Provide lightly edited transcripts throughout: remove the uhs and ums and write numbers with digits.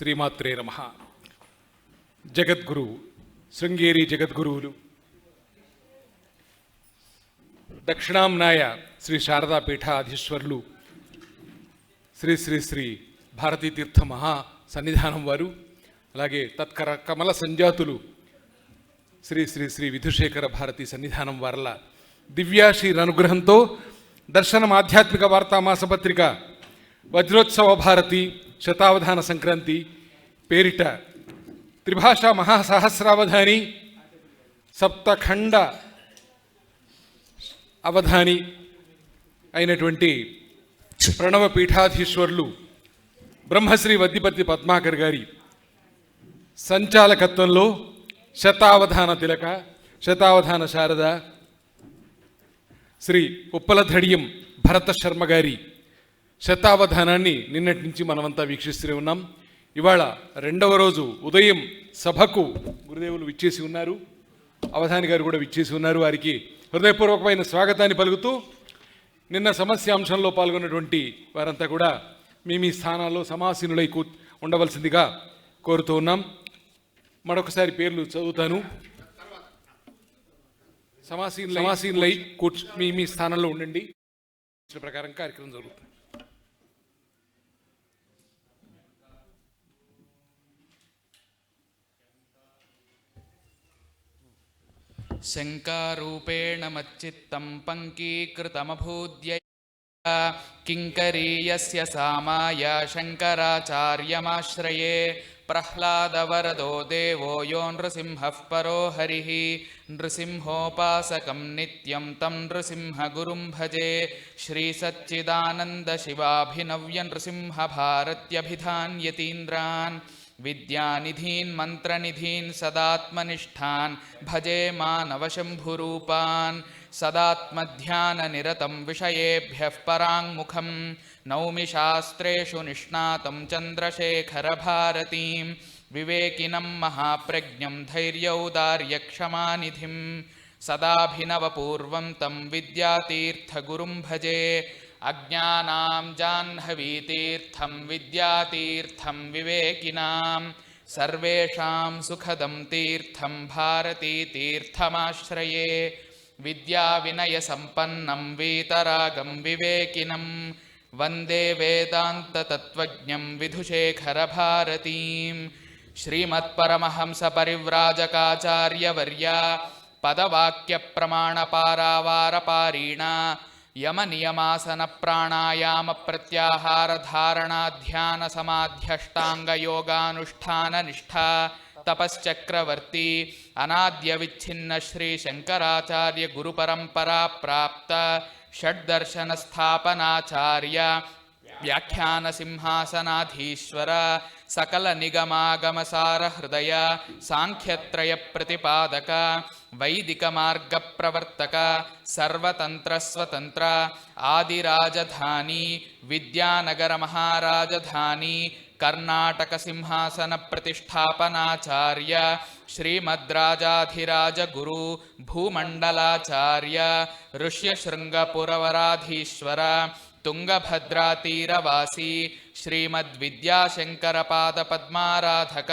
శ్రీమాత్రే నమః. జగద్గురు శృంగేరి జగద్గురువులు దక్షిణాంనాయ శ్రీ శారదా పీఠాధీశ్వరులు శ్రీ శ్రీ శ్రీ భారతీతీర్థ మహా సన్నిధానం వారు, అలాగే తత్కర కమల సంజాతులు శ్రీ శ్రీ శ్రీ విధుశేఖర భారతీ సన్నిధానం వారల దివ్యాశీర్ అనుగ్రహంతో దర్శనం ఆధ్యాత్మిక వార్తా మాసపత్రిక వజ్రోత్సవ భారతి శతావధాన సంక్రాంతి పేరిట త్రిభాషా మహాసహస్రావధాని సప్తఖండ అవధాని అయినటువంటి ప్రణవ పీఠాధీశ్వరులు బ్రహ్మశ్రీ వద్దిపత్తి పద్మాకర్ గారి సంచాలకత్వంలో శతావధాన తిలక, శతావధాన శారద శ్రీ ఉప్పలధడియం భరత శర్మ గారి శతావధానాన్ని నిన్నటి నుంచి మనమంతా వీక్షిస్తూనే ఉన్నాం. ఇవాళ రెండవ రోజు ఉదయం సభకు గురుదేవులు విచ్చేసి ఉన్నారు, అవధాని గారు కూడా విచ్చేసి ఉన్నారు. వారికి హృదయపూర్వకమైన స్వాగతాన్ని పలుకుతూ నిన్న సమస్యాంశంలో పాల్గొన్నటువంటి వారంతా కూడా మీ స్థానాల్లో సమాసీనులై ఉండవలసిందిగా కోరుతూ ఉన్నాం. మరొకసారి పేర్లు చదువుతాను. సమాసీనులై మీ స్థానంలో ఉండండి. ప్రకారం కార్యక్రమం జరుగుతుంది. శంకారూపేణ మచ్చిత్తం పంకీకృతమభూద్య కింకరీయస్య సామాయ శంకరాచార్యమాశ్రయే ప్రహ్లాదవరదో దేవో యో నృసింహః పరో హరిః నృసింహోపాసకం నిత్యం తం నృసింహగురుం భజే శ్రీసచ్చిదానందశివాభినవ్య నృసింహభారత్యభిధాన్యతీంద్రాన్ విద్యానిధీన్ మంత్రనిధీన్ సదాత్మనిష్టాన్ భజే మానవశంభురూపాన్ సదాత్మధ్యాననిరతం విషయేభ్యః పరాంముఖం నౌమి శాస్త్రేషు నిష్ణాతం చంద్రశేఖరభారతీం వివేకినం మహాప్రజ్ఞం ధైర్యౌదార్యక్షమానిధిం సదాభినవపూర్వం తం విద్యాతీర్థగురుం భజే అజ్ఞానాం జాహ్నవీతీర్థం విద్యాతీర్థం వివేకినాం సర్వేషాం సుఖదం తీర్థం భారతీతీర్థమాశ్రయే విద్యావినయసంపన్నం వీతరాగం వివేకినం వందే వేదాంతతత్త్వజ్ఞం విధుశేఖరభారతీం శ్రీమత్పరమహంసపరివ్రాజకాచార్యవర్య పదవాక్యప్రమాణపారావారపారీణ యమనియమాసన ప్రాణాయామ ప్రత్యాహార ధారణాధ్యాన సమాధ్యష్టాంగయోగానుష్ఠాన నిష్ఠా తపశ్చక్రవర్తి అనాద్య విచ్ఛిన్న శ్రీ శంకరాచార్య గురుపరంపరా ప్రాప్త షడ్దర్శన స్థాపనాచార్య వ్యాఖ్యాన సింహాసనాధీశ్వర సకల నిగమాగమసార హృదయ సాంఖ్యత్రయ ప్రతిపాదక వైదిక మార్గ ప్రవర్తక సర్వతంత్ర స్వతంత్ర ఆదిరాజధాని విద్యానగర మహారాజధాని కర్ణాటక సింహాసన ప్రతిష్టాపనాచార్య శ్రీమద్రాజాధిరాజ గురు భూమండలాచార్య ఋష్యశృంగపురవరాధీశ్వర తుంగభద్రాతీరవాసి శ్రీమద్విద్యాశంకరపాదపద్మారాధక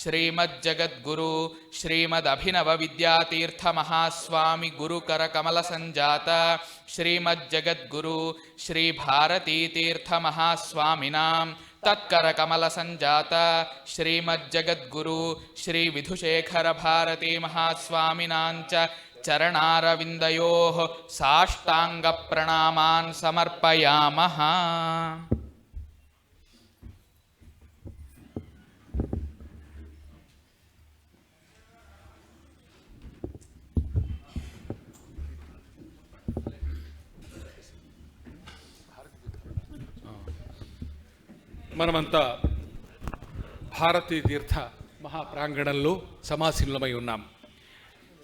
శ్రీమజ్జగద్గురు శ్రీమదభినవ విద్యాతీర్థ మహాస్వామి గురుకర కమల సంజాత శ్రీమజ్జగద్గురు శ్రీ భారతీతీర్థ మహాస్వామినాం తత్కర కమల సంజాత శ్రీమజ్జగద్గురు శ్రీ విధుశేఖర భారతీ మహాస్వామినాంచ చరణారవిందయోః సాష్టాంగ ప్రణామాన్ సమర్పయామః. మనమంతా భారతీ తీర్థ మహాప్రాంగణంలో సమాసీనులమై ఉన్నాం.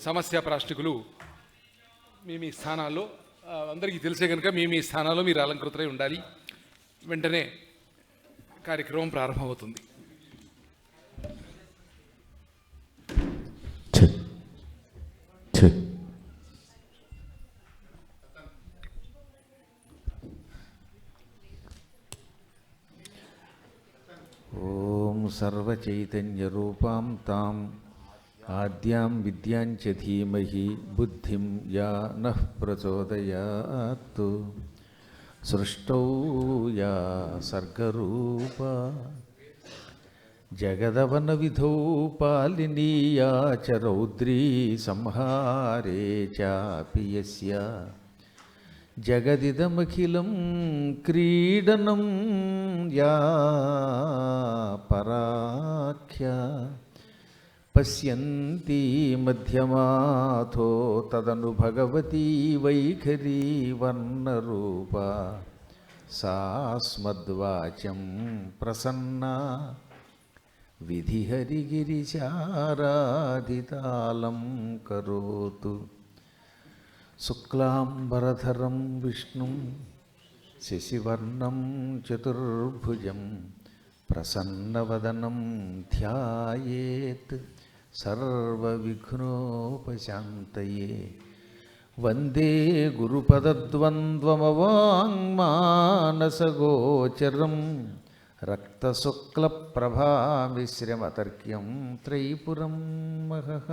సమస్య ప్రాష్టికులు మీ స్థానాల్లో అందరికీ తెలిసే కనుక మీ స్థానాల్లో మీరు అలంకృతులై ఉండాలి. వెంటనే కార్యక్రమం ప్రారంభమవుతుంది. ఓం సర్వచైతన్యరూపాం తాం ఆద్యాం విద్యాం చ ధీమహి బుద్ధిం యా నః ప్రచోదయాత్ సృష్టౌ యా సర్గరూపా జగదవన విధౌ పాలినీయా చ రౌద్రీ సంహారే చాపి యస్య జగదిదమఖిలం క్రీడనం యా పరాఖ్య పశ్యంతి మధ్యమాథో తదను భగవతీ వైఖరీ వర్ణరూపా సాస్మద్వాచం ప్రసన్నా విధిహరిగిరిచారాధితాళం కరోతు శుక్లాంబరధరం విష్ణుం శశివర్ణం చతుర్భుజం ప్రసన్నవదనం ధ్యాయేత్ సర్వవిఘ్నోపశాంతయే వందే గురుపదద్వంద్వమవాङ्మానసగోచరం రక్తశుక్లప్రభామిశ్రమతర్క్యం త్రైపురం మహః.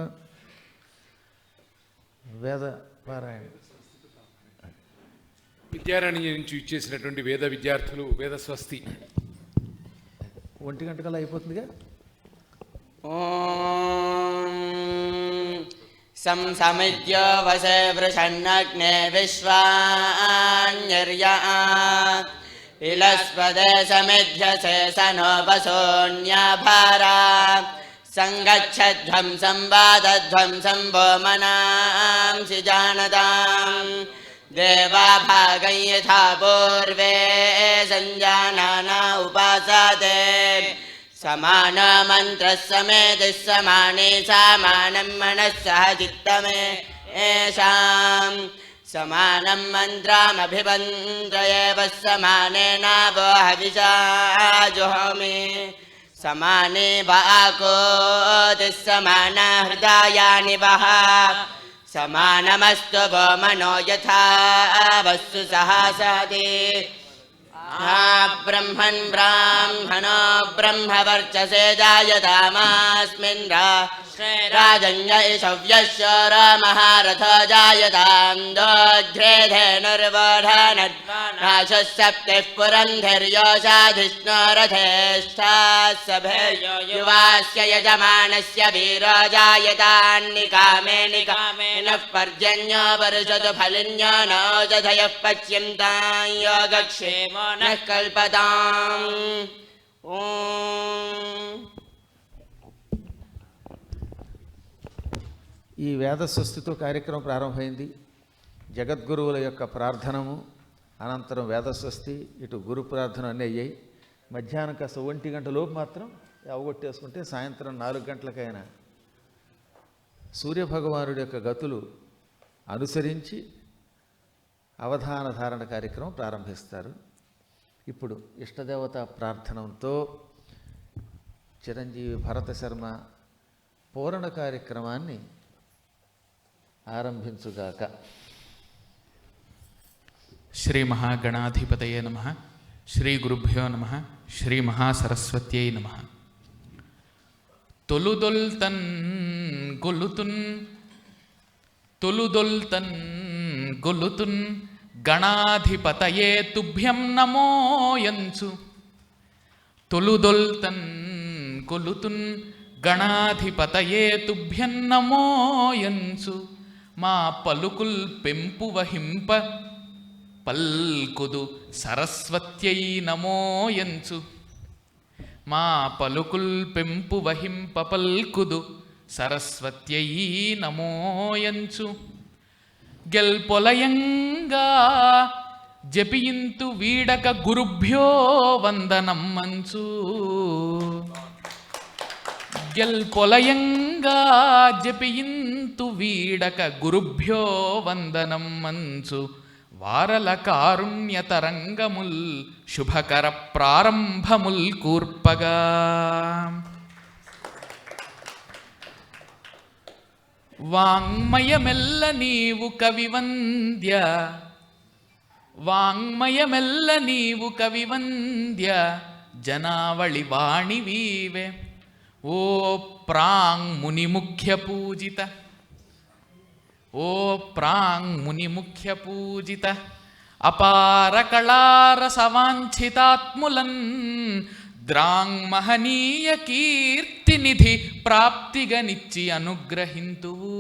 వేద పారాయణ. విద్యారాణి నుంచి ఇచ్చేసినటువంటి వేద విద్యార్థులు వేద స్వస్తి 1 గంటకల్లా అయిపోతుందిగా. సంసమిత్య వసే వృషన్నగ్నే విశ్వాన్యర్యా ఇలస్పదే సమిధ్యసే సనో వసోన్యాభారా సంగచ్చధ్వం సంవాదధ్వం సంభోమనాంసి జానతాం దేవా భాగం యథా పూర్వే సంజానానా ఉపాసతే సమాన మంత్ర సమేతి సమానే సమానం మనస్సహ చిత్తమే ఏషాం సమానం మంత్రమభివంద్రయేవ సమానేనావో హవిషా జుహోమి సమానే వాకోతి సమాన హృదయాని వః సమానమస్తు వో మనో యథా వస్తు సహసతి బ్రహ్మన్ బ్రాహ్మణో బ్రహ్మవర్చసే జాయతామాస్మిన్ రాజన్య ఇషవ్యస్య రామహారథ జాయతాం దోధ్రేధేనుర్వోఢనద్రాశస్సప్తిః పురంధిర్యోషాధిష్ణో రథేష్టాస్సభేయో యువాస్య యజమానస్య వీరో జాయతాన్నికామే నికామేనః పర్జన్యో వర్షతు ఫలిన్యో నోషధయః పచ్యంతాం యోగక్షేమో నః కల్పతాం. ఓం. ఈ వేదస్వస్తితో కార్యక్రమం ప్రారంభమైంది. జగద్గురువుల యొక్క ప్రార్థనము అనంతరం వేదస్వస్తి, ఇటు గురు ప్రార్థన అన్నీ అయ్యాయి. మధ్యాహ్నం కాస్త 1 గంటలోపు మాత్రం అవగొట్టేసుకుంటే సాయంత్రం 4 గంటలకైనా సూర్యభగవానుడి యొక్క గతులు అనుసరించి అవధాన ధారణ కార్యక్రమం ప్రారంభిస్తారు. ఇప్పుడు ఇష్టదేవత ప్రార్థనతో చిరంజీవి భరత శర్మ పూరణ కార్యక్రమాన్ని ఆరంభించుగాక. శ్రీ మహాగణాధిపతయే నమః. శ్రీ గురుభ్యో నమః. శ్రీ మహాసరస్వత్యై నమః. తొలుదొల్తన్ గొలుతున్ గణాధిపతయే తుభ్యం నమోయంచు. తొలుదొల్తన్ గొలుతున్ గణాధిపతయే తుభ్యం నమోయంచు. మా పలుకుల్ పెంపు వహింప పల్కుదు సరస్వత్యై నమోయంచు. మా పలుకుల్ పెంపు వహింప పల్కుదు సరస్వత్యై నమోయంచు. గెల్పొలయంగా జపియింతు వీడక గురుభ్యో వందనం మంచు. గెల్పొలయంగా జపియింతు వీడక గురుభ్యో వందనం మంచు. వారల కారుణ్య తరంగముల్ శుభకర ప్రారంభముల్ కూర్పగా. వాంగ్మయమెల్ల నీవు కవివంద్య, వాంగ్మయమెల్ల నీవు కవివంద్య, జనావళి వాణి వీవే. ఓ ప్రాంగ్ ముని ముఖ్య పూజిత, ఓ ప్రాంగ్ ముని ముఖ్య పూజిత, అపార కళారసవాంఛితాత్ములన్ ద్రాంగ్ మహనీయ కీర్తినిధి ప్రాప్తిగనిచ్చి అనుగ్రహింతువు.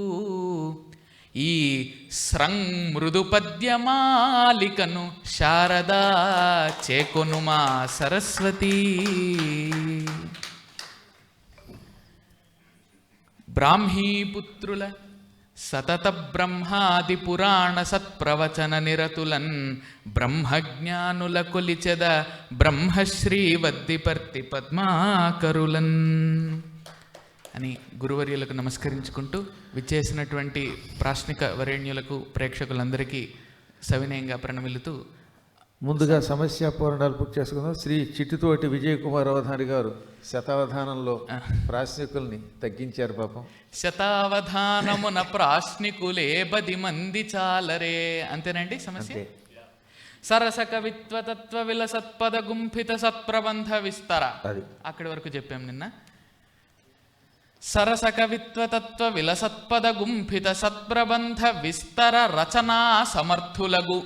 ఈ స్రంగ్ మృదు పద్యమాలికను శారదా చేకొనుమా సరస్వతి. బ్రాహ్మీపుత్రుల సతత బ్రహ్మాది పురాణ సత్ప్రవచన నిరతులన్ బ్రహ్మజ్ఞానుల కొలిచెద బ్రహ్మశ్రీ వద్దిపర్తి పద్మాకరులన్ అని గురువర్యులకు నమస్కరించుకుంటూ విచ్చేసినటువంటి ప్రాశ్నిక వరేణ్యులకు ప్రేక్షకులందరికీ సవినయంగా ప్రణమిలుతూ ముందుగా సమస్య పూరణాలు పూర్తి చేసుకుందాం. శ్రీ చిట్టితోటి విజయ్ కుమార్ అవధాని గారు శతావధానంలో ప్రాశ్నికుల్ని తగ్గించారు పాపం. శతావధానమున ప్రాశ్నికులే 10 మంది చాలరే. అంతేనండి సమస్య. సరస కవిత్వ తత్వ విలసత్పద గుంఫిత సత్ప్రబంధ విస్తర, అది అక్కడి వరకు చెప్పాం నిన్న. సరస కవిత్వ తత్వ విలసత్పద గుంఫిత సత్ప్రబంధ విస్తర రచనా సమర్థులగు,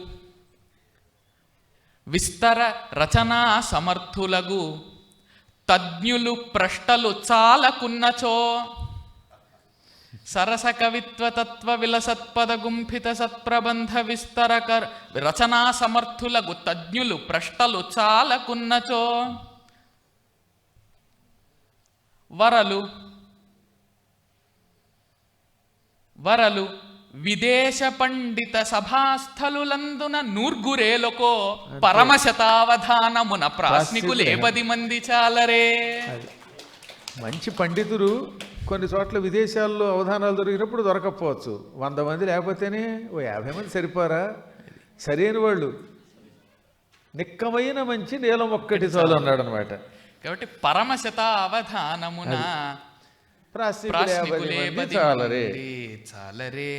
విస్తర రచనా సమర్థులగు తజ్ఞులు ప్రష్టలు చాలకున్నచో. సరస కవిత్వ తత్వ విలసత్పద గుంఫిత సత్ప్రబంధ విస్తర రచనా సమర్థులగు తజ్ఞులు ప్రష్టలు చాలకున్నచో. వరలు వరలు విదేశ పండిత సభాస్థలులందున నూర్గురేలకో పరమశతావధానమున ప్రాశ్నికులే 10 మంది చాలరే. మంచి పండితులు కొన్ని చోట్ల విదేశాల్లో అవధానాలు దొరికినప్పుడు దొరకకపోవచ్చు. 100 మంది లేకపోతేనే ఓ 50 మంది సరిపోరా. సరైన వాళ్ళు నిక్కమైన మంచి నీలం ఒక్కటి చాలు అన్నాడు అనమాట. కాబట్టి పరమశతావధానమున ప్రాశ్నికులే 10 మంది చాలరే. చాలరే.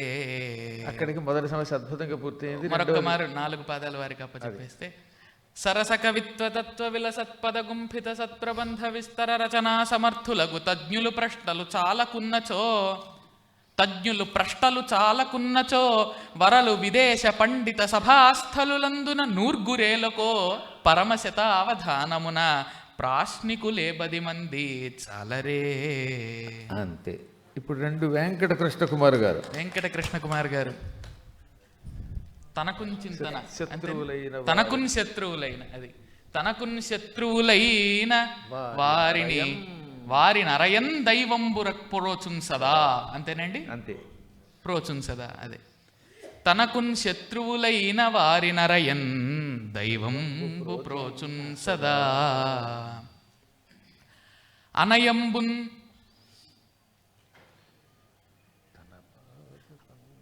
అక్కడికి మొదటి సమస్య అద్భుతంగా పూర్తయింది. మరొక మారు 4 పాదాల వారికి అప్పచెప్పేస్తే సరస కవిత్వ తత్వ విలసత్పద గుంఫిత సత్ప్రబంధ విస్తర రచనా సమర్థులగు తజ్ఞులు ప్రశ్నలు చాలకున్నచో, తజ్ఞులు ప్రశ్నలు చాలకున్నచో వరలు విదేశ పండిత సభాస్థలులందున నూర్గురేలకో పరమశత అవధానమున ప్రాశ్నికులే 10 మంది చాలరే. అంతే. ఇప్పుడు 2 వెంకట కృష్ణ కుమార్ గారు. వెంకట కృష్ణ కుమార్ గారు తనకున్ శత్రువులైన అది తనకున్ శత్రువులైన వారిని అరయన్ దైవంబుర ప్రోచున్ సదా. అంతేనండి. అంతే. ప్రోచున్ సదా. అదే తనకున్ శత్రువులైన వారినరయన్ దైవంబు ప్రోచున్ సదా.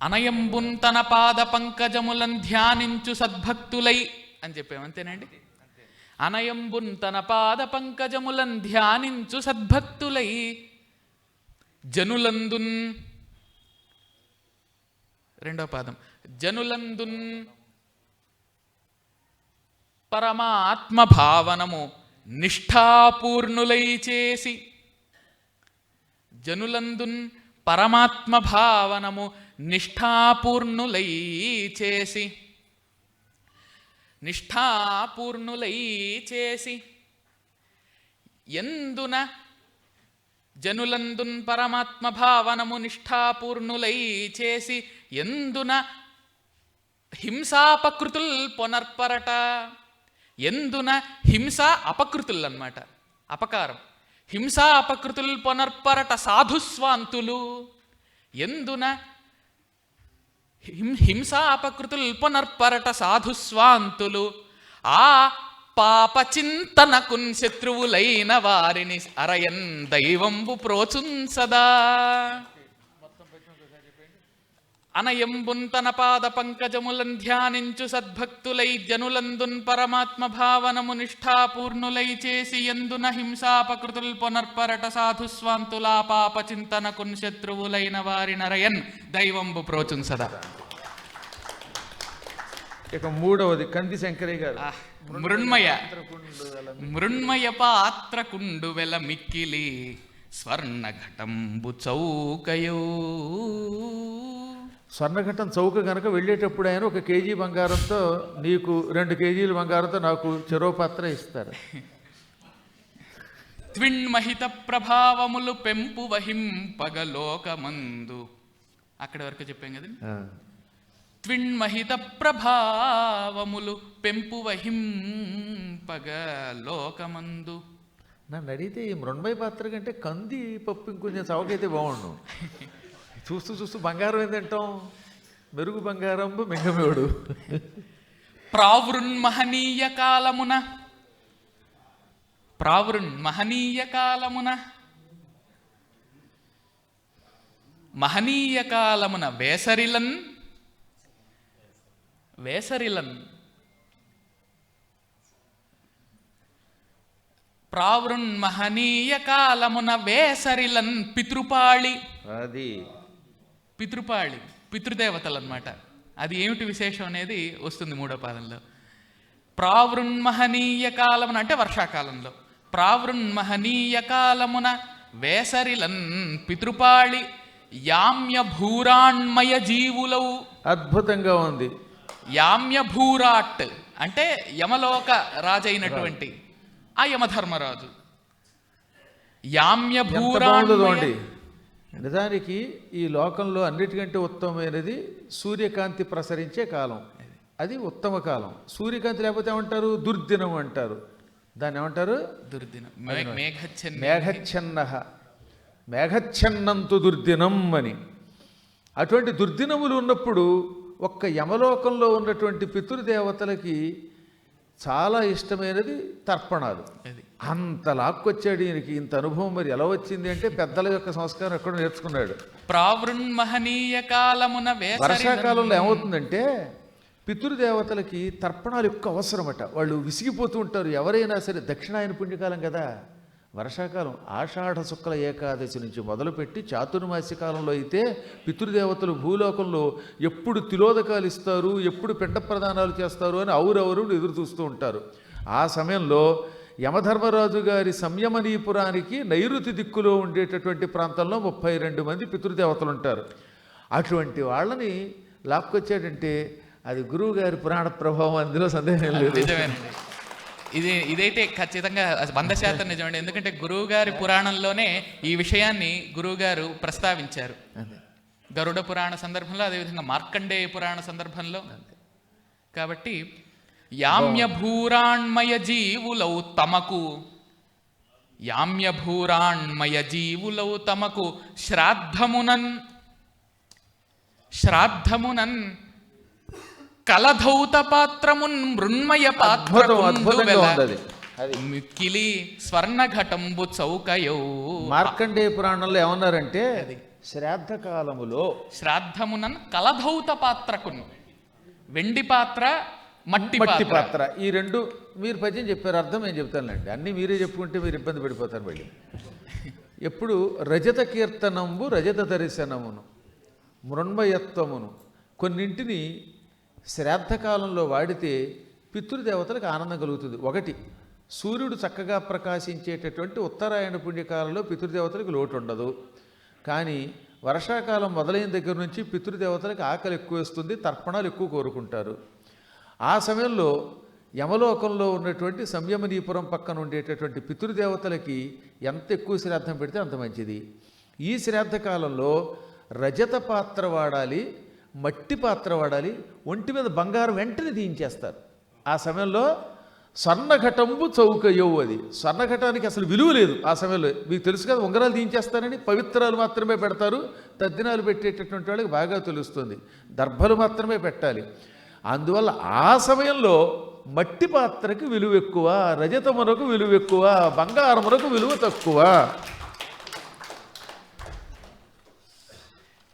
అనయంబున్ తన పాద పంకజములను ధ్యానించు సద్భక్తులై అని చెప్పాము. అంతేనండి. అనయంబున్ తన పాద పంకజములను ధ్యానించు సద్భక్తులై జనులందున్, రెండో పాదం, జనులందున్ పరమాత్మ భావనము నిష్ఠాపూర్ణులై చేసి, జనులందున్ పరమాత్మ భావనము నిష్ఠాపూర్ణులై చేసి, నిష్ఠాపూర్ణులై చేసి ఎందున జనులందున్ పరమాత్మ భావనము నిష్ఠాపూర్ణులై చేసి ఎందున హింసాపకృతుల్ పొనర్పరట. ఎందున హింస అపకృతులు అన్నమాట, అపకారం. హింసా అపకృతుల్ పొనర్పరట సాధుస్వాంతులు. ఎందున హింసా అపకృతుల్ పొనర్పరట సాధుస్వాంతులు ఆ పాప చింతనకున్ శత్రువులైన వారిని అరయన్ దైవంబు ప్రోచున్ సదా. అనయంబున్ తన పాద పంకజములను ధ్యానించు సద్భక్తులై జనులందున్ పరమాత్మ భావనము నిష్ఠాపూర్ణులై చేసి ఎందున హింసాపకృతుల్ పొనర్పరట సాధుస్వాంతులా పాప చింతనకున్ శత్రువులైన వారి నరయన్ దైవంబు ప్రోచున్ సదా. ఇక మూడవది కంది శంకరయ్య గారు. మృణ్మయ పాత్ర కుండువెల మిక్కిలి స్వర్ణఘటంబు చౌకయో. స్వర్ణఘటం చౌక గనక వెళ్ళేటప్పుడు ఆయన 1 కేజీ బంగారంతో నీకు 2 కేజీల బంగారంతో నాకు చెరో పాత్ర ఇస్తారు. త్విన్మహిత ప్రభావములు పెంపు వహింపగలోకమందు. అక్కడి వరకు చెప్పాం కదండి. త్విన్మహిత ప్రభావములు పెంపు వహింపగలోకమందు. నన్ను అడిగితే ఈ మృణ్మయ పాత్ర కంటే కంది పప్పు ఇంకొంచెం చౌకైతే బాగుండు. చూస్తూ చూస్తూ బంగారం ఏంటంటాం, మెరుగు బంగారంబు మింగమేవుడు. ప్రావృన్మహనీయ కాలమున మహనీయ కాలమున వేసరిలన్ ప్రావృన్మహనీయ కాలమున వేసరిలన్ పితృపాళి. అది పితృపాళి పితృదేవతలు అన్నమాట. అది ఏమిటి విశేషం అనేది వస్తుంది 3వ పాదంలో. ప్రావృన్మహనీయ కాలమున అంటే వర్షాకాలంలో. ప్రావృన్మహనీయ కాలమున వేసరిలన్ పితృపాళి యామ్య భూరాణ్మయ జీవులవు. అద్భుతంగా ఉంది. యామ్య భూరాట్ అంటే యమలోక రాజైనటువంటి ఆ యమధర్మరాజు. యామ్య భూరాణ్మయ. నిజానికి ఈ లోకంలో అన్నిటికంటే ఉత్తమమైనది సూర్యకాంతి ప్రసరించే కాలం. అది ఉత్తమ కాలం. సూర్యకాంతి లేకపోతే ఏమంటారు, దుర్దినం అంటారు. దాన్ని ఏమంటారు, దుర్దినం. మేఘచ్ఛన్నంతు దుర్దినం అని. అటువంటి దుర్దినములు ఉన్నప్పుడు ఒక్క యమలోకంలో ఉన్నటువంటి పితృదేవతలకి చాలా ఇష్టమైనది తర్పణాలు. అంత లాక్కొచ్చాడు ఈయనకి. ఇంత అనుభవం మరి ఎలా వచ్చింది అంటే పెద్దల యొక్క సంస్కారం ఎక్కడ నేర్చుకున్నాడు. ప్రావృన్మహనీయ కాలమున వర్షాకాలంలో ఏమవుతుందంటే పితృదేవతలకి తర్పణాలు ఎక్కువ అవసరమట. వాళ్ళు విసిగిపోతూ ఉంటారు. ఎవరైనా సరే దక్షిణాయన పుణ్యకాలం కదా, వర్షాకాలం ఆషాఢ శుక్ల ఏకాదశి నుంచి మొదలుపెట్టి చాతుర్మాస్య కాలంలో అయితే పితృదేవతలు భూలోకంలో ఎప్పుడు తిలోదకాలు ఇస్తారు, ఎప్పుడు పిండ ప్రదానాలు చేస్తారు అని ఔరవరు ఎదురు చూస్తూ ఉంటారు. ఆ సమయంలో యమధర్మరాజు గారి సంయమనీపురానికి నైరుతి దిక్కులో ఉండేటటువంటి ప్రాంతంలో 32 మంది పితృదేవతలు ఉంటారు. అటువంటి వాళ్ళని లాక్కొచ్చాడంటే అది గురువు గారి పురాణ ప్రభావం, అందులో సందేహం లేదు. ఇదైతే ఖచ్చితంగా 100% నిజమండి. ఎందుకంటే గురువు గారి పురాణంలోనే ఈ విషయాన్ని గురువు గారు ప్రస్తావించారు. గరుడ పురాణ సందర్భంలో, అదేవిధంగా మార్కండేయ పురాణ సందర్భంలో. కాబట్టి యామ్య భూరాణ్మయ జీవులవు తమకు శ్రాద్ధమునన్ కలధౌత పాత్రమున్ మృణ్మయ మిక్కిలి స్వర్ణఘటంబు చౌకయో. మార్కండేయ పురాణంలో ఏమన్నారంటే శ్రాద్ధ కాలములో శ్రాద్ధమునన్ కలధౌత పాత్రకున్, వెండి పాత్ర మట్టి పాత్ర, ఈ రెండు మీరు పద్యం చెప్పారు. అర్థం నేను చెప్తానులేండి. అన్నీ మీరే చెప్పుకుంటే మీరు ఇబ్బంది పడిపోతారు మళ్ళీ. ఎప్పుడు రజత కీర్తనంబు రజత దర్శనమును మృణ్మయత్వమును కొన్నింటిని శ్రాద్ధకాలంలో వాడితే పితృదేవతలకు ఆనందం కలుగుతుంది. ఒకటి, సూర్యుడు చక్కగా ప్రకాశించేటటువంటి ఉత్తరాయణ పుణ్యకాలంలో పితృదేవతలకు లోటు ఉండదు. కానీ వర్షాకాలం మొదలైన దగ్గర నుంచి పితృదేవతలకు ఆకలి ఎక్కువ వేస్తుంది, తర్పణాలు ఎక్కువ కోరుకుంటారు. ఆ సమయంలో యమలోకంలో ఉన్నటువంటి సంయమనీపురం పక్కన ఉండేటటువంటి పితృదేవతలకి ఎంత ఎక్కువ శ్రాద్ధం పెడితే అంత మంచిది. ఈ శ్రాద్ధకాలంలో రజత పాత్ర వాడాలి, మట్టి పాత్ర వాడాలి. ఒంటి మీద బంగారం వెంటనే తీయించేస్తారు. ఆ సమయంలో స్వర్ణఘటంబు చౌకయో. అది స్వర్ణఘటానికి అసలు విలువ లేదు ఆ సమయంలో. మీకు తెలుసు కదా, ఉంగరాలు తీయించేస్తారని. పవిత్రాలు మాత్రమే పెడతారు. తద్దినాలు పెట్టేటటువంటి వాళ్ళకి బాగా తెలుస్తుంది. దర్భలు మాత్రమే పెట్టాలి. అందువల్ల ఆ సమయంలో మట్టి పాత్రకి విలువ ఎక్కువ, రజతమునకు విలువ ఎక్కువ, బంగారమునకు విలువ తక్కువ.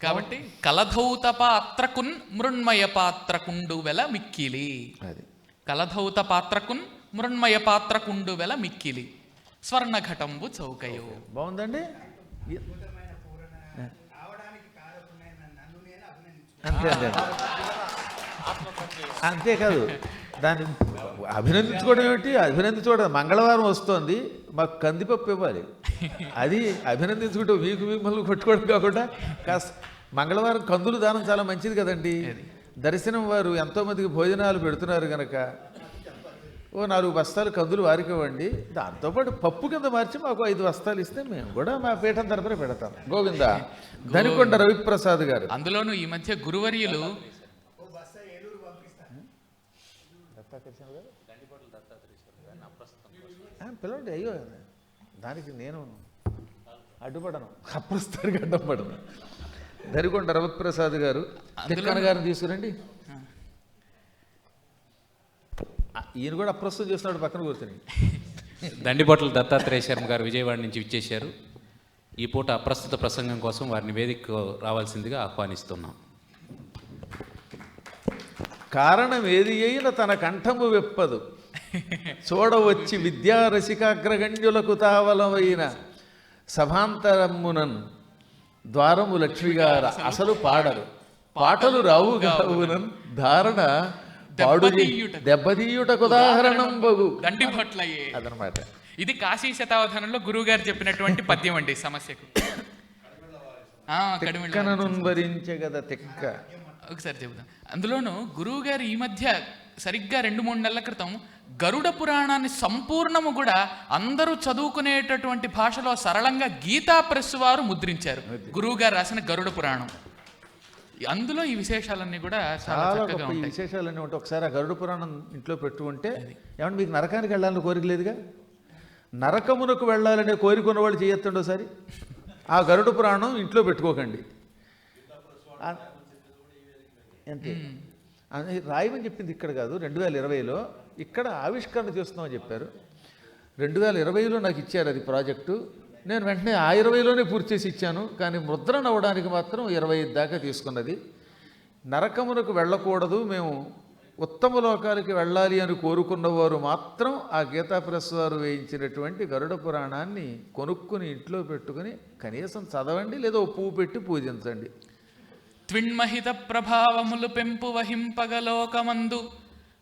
కాబట్టి కలధౌత పాత్రకున్ మృణ్మయ పాత్రకుండు వెల మిక్కిలి. అది కలధౌత పాత్రకున్ మృణ్మయ పాత్రకుండు వెల మిక్కిలి స్వర్ణఘటంబు చౌకయో. బాగుందండి. అంతే అంతే. అంతేకాదు దాన్ని అభినందించుకోవడం ఏమిటి, అభినందించుకోవడం మంగళవారం వస్తోంది మాకు కందిపప్పు ఇవ్వాలి, అది అభినందించుకుంటూ మీకు మిమ్మల్ని కొట్టుకోవడం కాకుండా కాస్త మంగళవారం కందులు దానం చాలా మంచిది కదండి. దర్శనం వారు ఎంతోమందికి భోజనాలు పెడుతున్నారు కనుక ఓ 4 బస్తాలు కందులు వారికి ఇవ్వండి, దాంతోపాటు పప్పు కింద మార్చి మాకు 5 బస్తాలు ఇస్తే మేము కూడా మా పీఠం తరపున పెడతాం. గోవింద. దనికొండ రవిప్రసాద్ గారు. అందులోనూ ఈ మధ్య గురువర్యులు పిలవండి. అయ్యో దానికి నేను అడ్డుపడను, అప్రస్తానికి అడ్డుపడను. దనికొండ రవిప్రసాద్ గారు తిక్కన గారిని తీసుకురండి. ఈయన కూడా అప్రస్తుతం చేస్తున్నాడు పక్కన కూర్చొని. దండిబొట్ల దత్తాత్రేయ శర్మ గారు విజయవాడ నుంచి విచ్చేశారు. ఈ పూట అప్రస్తుత ప్రసంగం కోసం వారిని వేదికకు రావాల్సిందిగా ఆహ్వానిస్తున్నాం. కారణం ఏది అయిన తన కంఠము వెప్పదు, చూడవచ్చి విద్యారసికాగ్రగణ్యులకు తావలమైన సభాంతరమ్మునన్ ద్వారము లక్ష్మిగార అసలు పాడరు, పాటలు రావుగావునన్ ధారణ పాడు దెబ్బతీయుటకు ఉదాహరణం బగు దండిబొట్లయ్యే అదనమాట. ఇది కాశీ శతావధానంలో గురువు గారు చెప్పినటువంటి పద్యం అండి సమస్యకు. భరించగద తిక్క. ఒకసారి చెబుదాం. అందులోనూ గురువు గారు ఈ మధ్య సరిగ్గా 2-3 నెలల క్రితం గరుడ పురాణాన్ని సంపూర్ణము కూడా అందరూ చదువుకునేటటువంటి భాషలో సరళంగా గీతా ప్రెస్ వారు ముద్రించారు. గురువు గారు రాసిన గరుడ పురాణం, అందులో ఈ విశేషాలన్నీ కూడా చాలా చక్కగా ఉంటాయి. విశేషాలన్నీ ఉంటాయి. ఒకసారి ఆ గరుడ పురాణం ఇంట్లో పెట్టుకుంటే ఏమంటే మీకు నరకానికి వెళ్ళాలని కోరిక లేదుగా, నరకమునకు వెళ్ళాలనే కోరిక ఉన్నవాళ్ళు చేయొత్తండి ఒకసారి. ఆ గరుడ పురాణం ఇంట్లో పెట్టుకోకండి అంతే. అని రాయమని చెప్పింది ఇక్కడ కాదు, 2020లో ఇక్కడ ఆవిష్కరణ చేస్తున్నామని చెప్పారు. 2020లో నాకు ఇచ్చారు అది ప్రాజెక్టు. నేను వెంటనే ఆ 20లోనే పూర్తి చేసి ఇచ్చాను. కానీ ముద్రణ అవ్వడానికి మాత్రం 25 దాకా తీసుకున్నది. నరకమునకు వెళ్ళకూడదు, మేము ఉత్తమ లోకాలకి వెళ్ళాలి అని కోరుకున్నవారు మాత్రం ఆ గీతా ప్రెస్ వారు వేయించినటువంటి గరుడ పురాణాన్ని కొనుక్కుని ఇంట్లో పెట్టుకుని కనీసం చదవండి, లేదా ఓ పువ్వు పెట్టి పూజించండి. త్విన్మహిత ప్రభావములు పెంపు వహింపగలోకమందు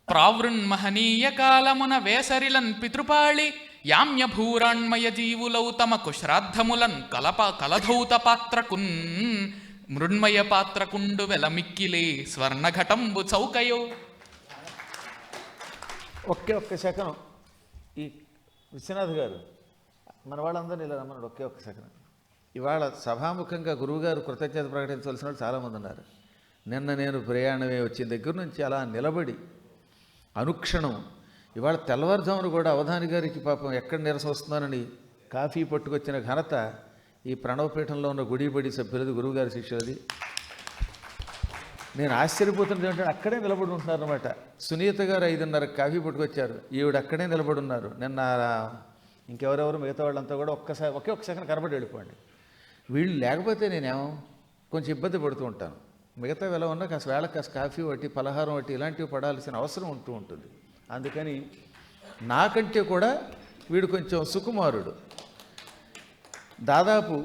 ప్రావృన్మహనీయ కాలమున వేసరిలన్ పితృపాళి యామ్య భూరాణ్మయ జీవులౌ తమకు శ్రాద్ధములన్ కలధౌత పాత్రకున్ మృణ్మయ పాత్రకుండు వెలమిక్కిలే స్వర్ణఘటంబు చౌకయో. ఒక్క సెకనం ఈ విశ్వనాథ్ గారు మన వాళ్ళందరినీ ఇలా రమ్మన్నాడు. ఒక్క సెకనం. ఇవాళ సభాముఖంగా గురువుగారు కృతజ్ఞత ప్రకటించవలసిన వాళ్ళు చాలామంది ఉన్నారు. నిన్న నేను ప్రయాణమే వచ్చిన దగ్గర నుంచి అలా నిలబడి అనుక్షణం ఇవాళ తెల్లవారుజామున కూడా అవధాని గారికి పాపం ఎక్కడ నీరసం వస్తున్నానని కాఫీ పట్టుకొచ్చిన ఘనత ఈ ప్రణవపీఠంలో ఉన్న గుడిబడి సభ్యులది, గురువుగారి శిష్యులది. నేను ఆశ్చర్యపోతున్నది ఏంటంటే అక్కడే నిలబడి ఉంటున్నారనమాట. సునీత గారు 5:30 కాఫీ పట్టుకొచ్చారు, ఈవిడ అక్కడే నిలబడి ఉన్నారు. నిన్న ఇంకెవరెవరు మిగతా వాళ్ళంతా కూడా ఒక్క సెకండ్ కనబడి వెళ్ళిపోండి. వీళ్ళు లేకపోతే నేనేమో కొంచెం ఇబ్బంది పడుతూ ఉంటాను. మిగతా ఎలా ఉన్నా కాస్త వేళ కాస్త కాఫీ ఒకటి, పలహారం ఒకటి ఇలాంటివి పడాల్సిన అవసరం ఉంటూ ఉంటుంది. అందుకని నాకంటే కూడా వీడు కొంచెం సుకుమారుడు. దాదాపు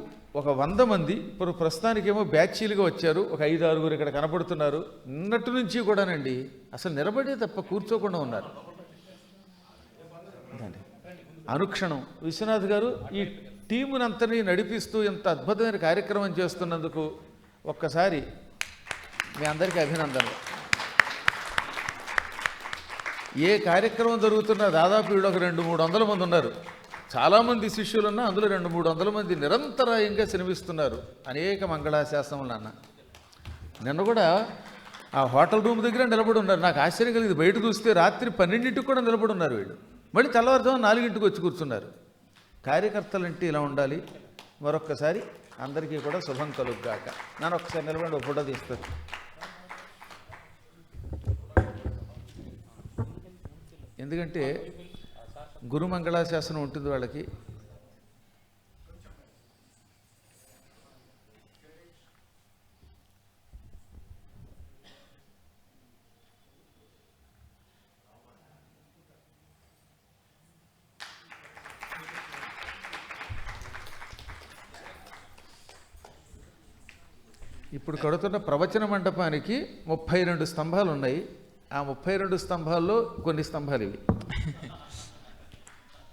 ఒక 100 మంది ఇప్పుడు ప్రస్తుతానికేమో బ్యాచీలుగా వచ్చారు. ఒక 5-6 ఇక్కడ కనపడుతున్నారు. నిన్నటి నుంచి కూడానండి అసలు నిలబడే తప్ప కూర్చోకుండా ఉన్నారు. అనుక్షణం విశ్వనాథ్ గారు ఈ టీమునంతని నడిపిస్తూ ఎంత అద్భుతమైన కార్యక్రమం చేస్తున్నందుకు ఒక్కసారి మీ అందరికీ అభినందనలు. ఏ కార్యక్రమం జరుగుతున్నా దాదాపు వీళ్ళు ఒక 200-300 మంది ఉన్నారు. చాలామంది శిష్యులున్నా అందులో 200-300 మంది నిరంతరాయంగా శ్రమిస్తున్నారు అనేక మంగళాశాసనములన్న. నిన్న కూడా ఆ హోటల్ రూమ్ దగ్గర నిలబడి ఉన్నారు. నాకు ఆశ్చర్యం కలిగింది. బయట చూస్తే రాత్రి 12ంటికి కూడా నిలబడి ఉన్నారు వీళ్ళు. మళ్ళీ తెల్లవారుజాము 4ంటికి వచ్చి కూర్చున్నారు. కార్యకర్తలంటే ఇలా ఉండాలి. మరొక్కసారి అందరికీ కూడా శుభం కలుగుగాక. నన్ను ఒక్కసారి నిలబడి ఒక ఫోటో తీస్తారు. ఎందుకంటే గురుమంగళాశాసనం ఉంటుంది వాళ్ళకి. ఇప్పుడు కడుతున్న ప్రవచన మండపానికి 32 స్తంభాలు ఉన్నాయి. ఆ 32 స్తంభాల్లో కొన్ని స్తంభాలు ఇవి.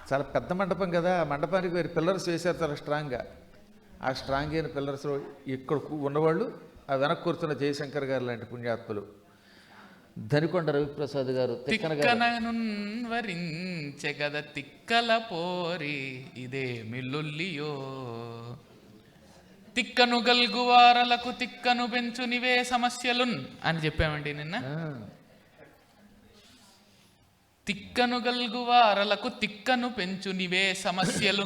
చాలా పెద్ద మండపం కదా, ఆ మండపానికి వేరే పిల్లర్స్ వేశారు చాలా స్ట్రాంగ్గా. ఆ స్ట్రాంగ్ అయిన పిల్లర్స్ ఇక్కడ ఉన్నవాళ్ళు ఆ వెనక్కి కూర్చున్న జయశంకర్ గారు లాంటి పుణ్యాత్ములు. ధనికొండ రవిప్రసాద్ గారు, తిక్కన గారు. వరించెగద తిక్కల పోరి ఇదే మిల్లుల్లియో, తిక్కను గల్గువారలకు తిక్కను పెంచునివే సమస్యలున్ అని చెప్పామండి నిన్న. తిక్కను గల్గువారలకు తిక్కను పెంచునివే సమస్యలు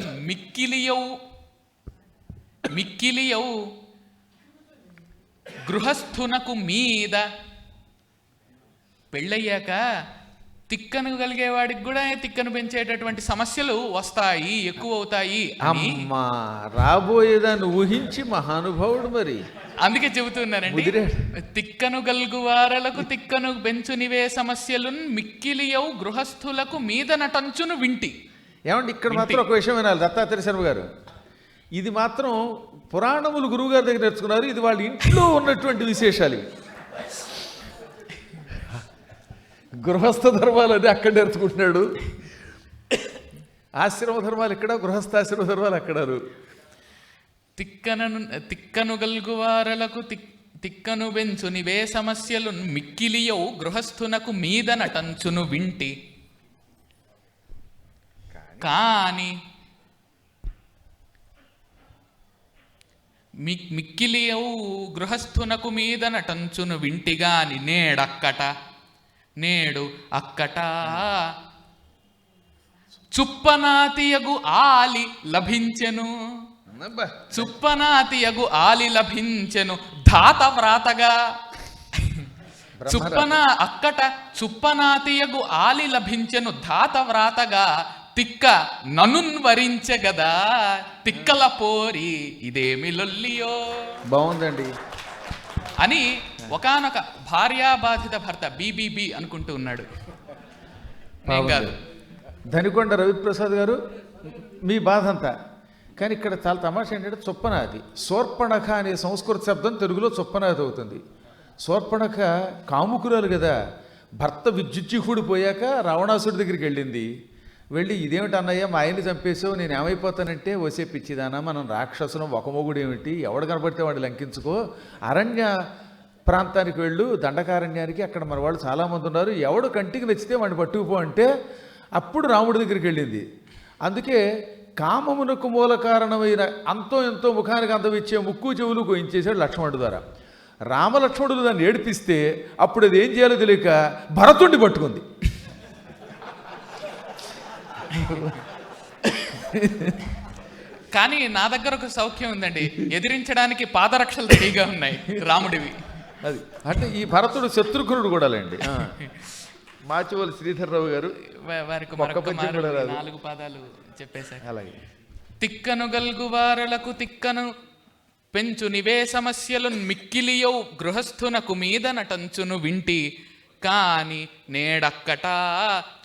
మిక్కిలియవు గృహస్థునకు మీద. పెళ్ళయ్యాక తిక్కను కలిగేవాడికి కూడా తిక్కను పెంచేటటువంటి సమస్యలు వస్తాయి, ఎక్కువ అవుతాయి. అమ్మా రాబోయేదాన్ని ఊహించి మహానుభావుడు మరి అందుకే చెబుతున్నానండి, తిక్కను గల్గువారలకు తిక్కను పెంచునివే సమస్యలు మిక్కిలియవు గృహస్థులకు మీద నటంచును వింటి. ఏమండి ఇక్కడ మాత్రం ఒక విషయం వినాలి దత్తాత్రేయ శర్మ గారు. ఇది మాత్రం పురాణములు గురువు గారి దగ్గర నేర్చుకున్నారు. ఇది వాళ్ళ ఇంట్లో ఉన్నటువంటి విశేషాలు. గృహస్థ ధర్మాలు అది అక్కడ నేర్చుకుంటున్నాడు. ఆశ్రమ ధర్మాలు ఇక్కడ, గృహస్థాశ్రమ ధర్మాలు అక్కడ. తిక్కను గల్గువారలకు తిక్కను బెంచునివే సమస్యలు మిక్కిలియవు గృహస్థునకు మీద నటంచును వింటి. కాని మిక్కిలియవు గృహస్థునకు మీద నటంచును వింటిగాని నేడు అక్కట చుప్పనాతియగు ఆలి లభించెను. చుప్పనాతియగు ఆలి లభించెను ధాత వ్రాతగా. అక్కట చుప్పనాతియగు ఆలి లభించెను ధాత వ్రాతగా. తిక్క ననున్ వరించెగదా తిక్కల పోరి ఇదేమి లొల్లియో. బాగుందండి అని ఒకానొక భార్యాబాధిత భర్త బీబీబీ అనుకుంటూ ఉన్నాడు. కాదు ధనికొండ రవిప్రసాద్ గారు మీ బాధ అంతా. కానీ ఇక్కడ చాలా తమాషా ఏంటంటే చొప్పనాది, శూర్పణఖ అనే సంస్కృత శబ్దం తెలుగులో చొప్పనాది అవుతుంది. శూర్పణఖ కాముకురాలు కదా, భర్త విద్యుచ్చిహుడిపోయాక రావణాసుడి దగ్గరికి వెళ్ళింది. వెళ్ళి ఇదేమిటి అన్నయ్య మా ఆయన్ని చంపేసావు, నేను ఏమైపోతానంటే వసే పిచ్చిదానా, మనం రాక్షసులం, ఒక మొగుడు ఏమిటి, ఎవడు కనపడితే వాడు లంకించుకో, అరణ్య ప్రాంతానికి వెళ్ళు, దండకారణ్యానికి, అక్కడ మన వాళ్ళు చాలామంది ఉన్నారు, ఎవడు కంటికి నచ్చితే వాడిని పట్టుకుపో అంటే అప్పుడు రాముడి దగ్గరికి వెళ్ళింది. అందుకే కామమునకు మూల కారణమైన అంతో ఎంతో ముఖానికి అందం ఇచ్చే ముక్కు చెవులు కోయించేశాడు లక్ష్మణుడు ద్వారా. రామలక్ష్మణుడు దాన్ని ఏడిపిస్తే అప్పుడు అది ఏం చేయాలో తెలియక భరతుడిని పట్టుకుంది. కానీ నా దగ్గర ఒక సౌఖ్యం ఉందండి, ఎదిరించడానికి పాదరక్షలు రెడీగా ఉన్నాయి రాముడివి. అది అంటే ఈ భరతుడు శత్రుఘ్నుడు కూడా లేండి. మాచివోలు శ్రీధర్రావు గారు వారికి 4 పాదాలు చెప్పేశారు. అలాగే తిక్కను గల్గువారలకు తిక్కను పెంచునివే సమస్యలు మిక్కిలియవు గృహస్థునకు మీద నటంచును వింటి. కాని నేడక్కట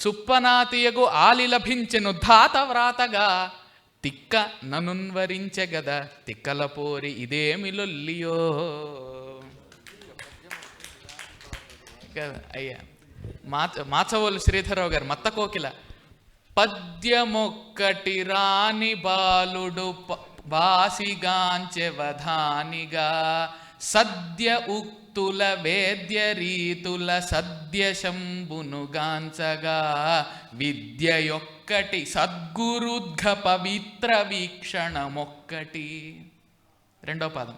చుప్పనాతియగు ఆలి లభించెను ధాత వ్రాతగా. తిక్క ననున్వరించెగద తిక్కల పోరి ఇదేమి లొల్లియో. అయ్యా మాచవోలు శ్రీధరరావు గారు మత్త కోకిల. పద్యమొక్కటి రాని బాలుడు బాసిగాంచెవధానిగా. సద్య ఉక్తుల వేద్య రీతుల సద్య శంభునుగాంచగా. విద్యయొక్కటి సద్గురుద్ఘ పవిత్ర వీక్షణమొక్కటి. రెండో పాదం.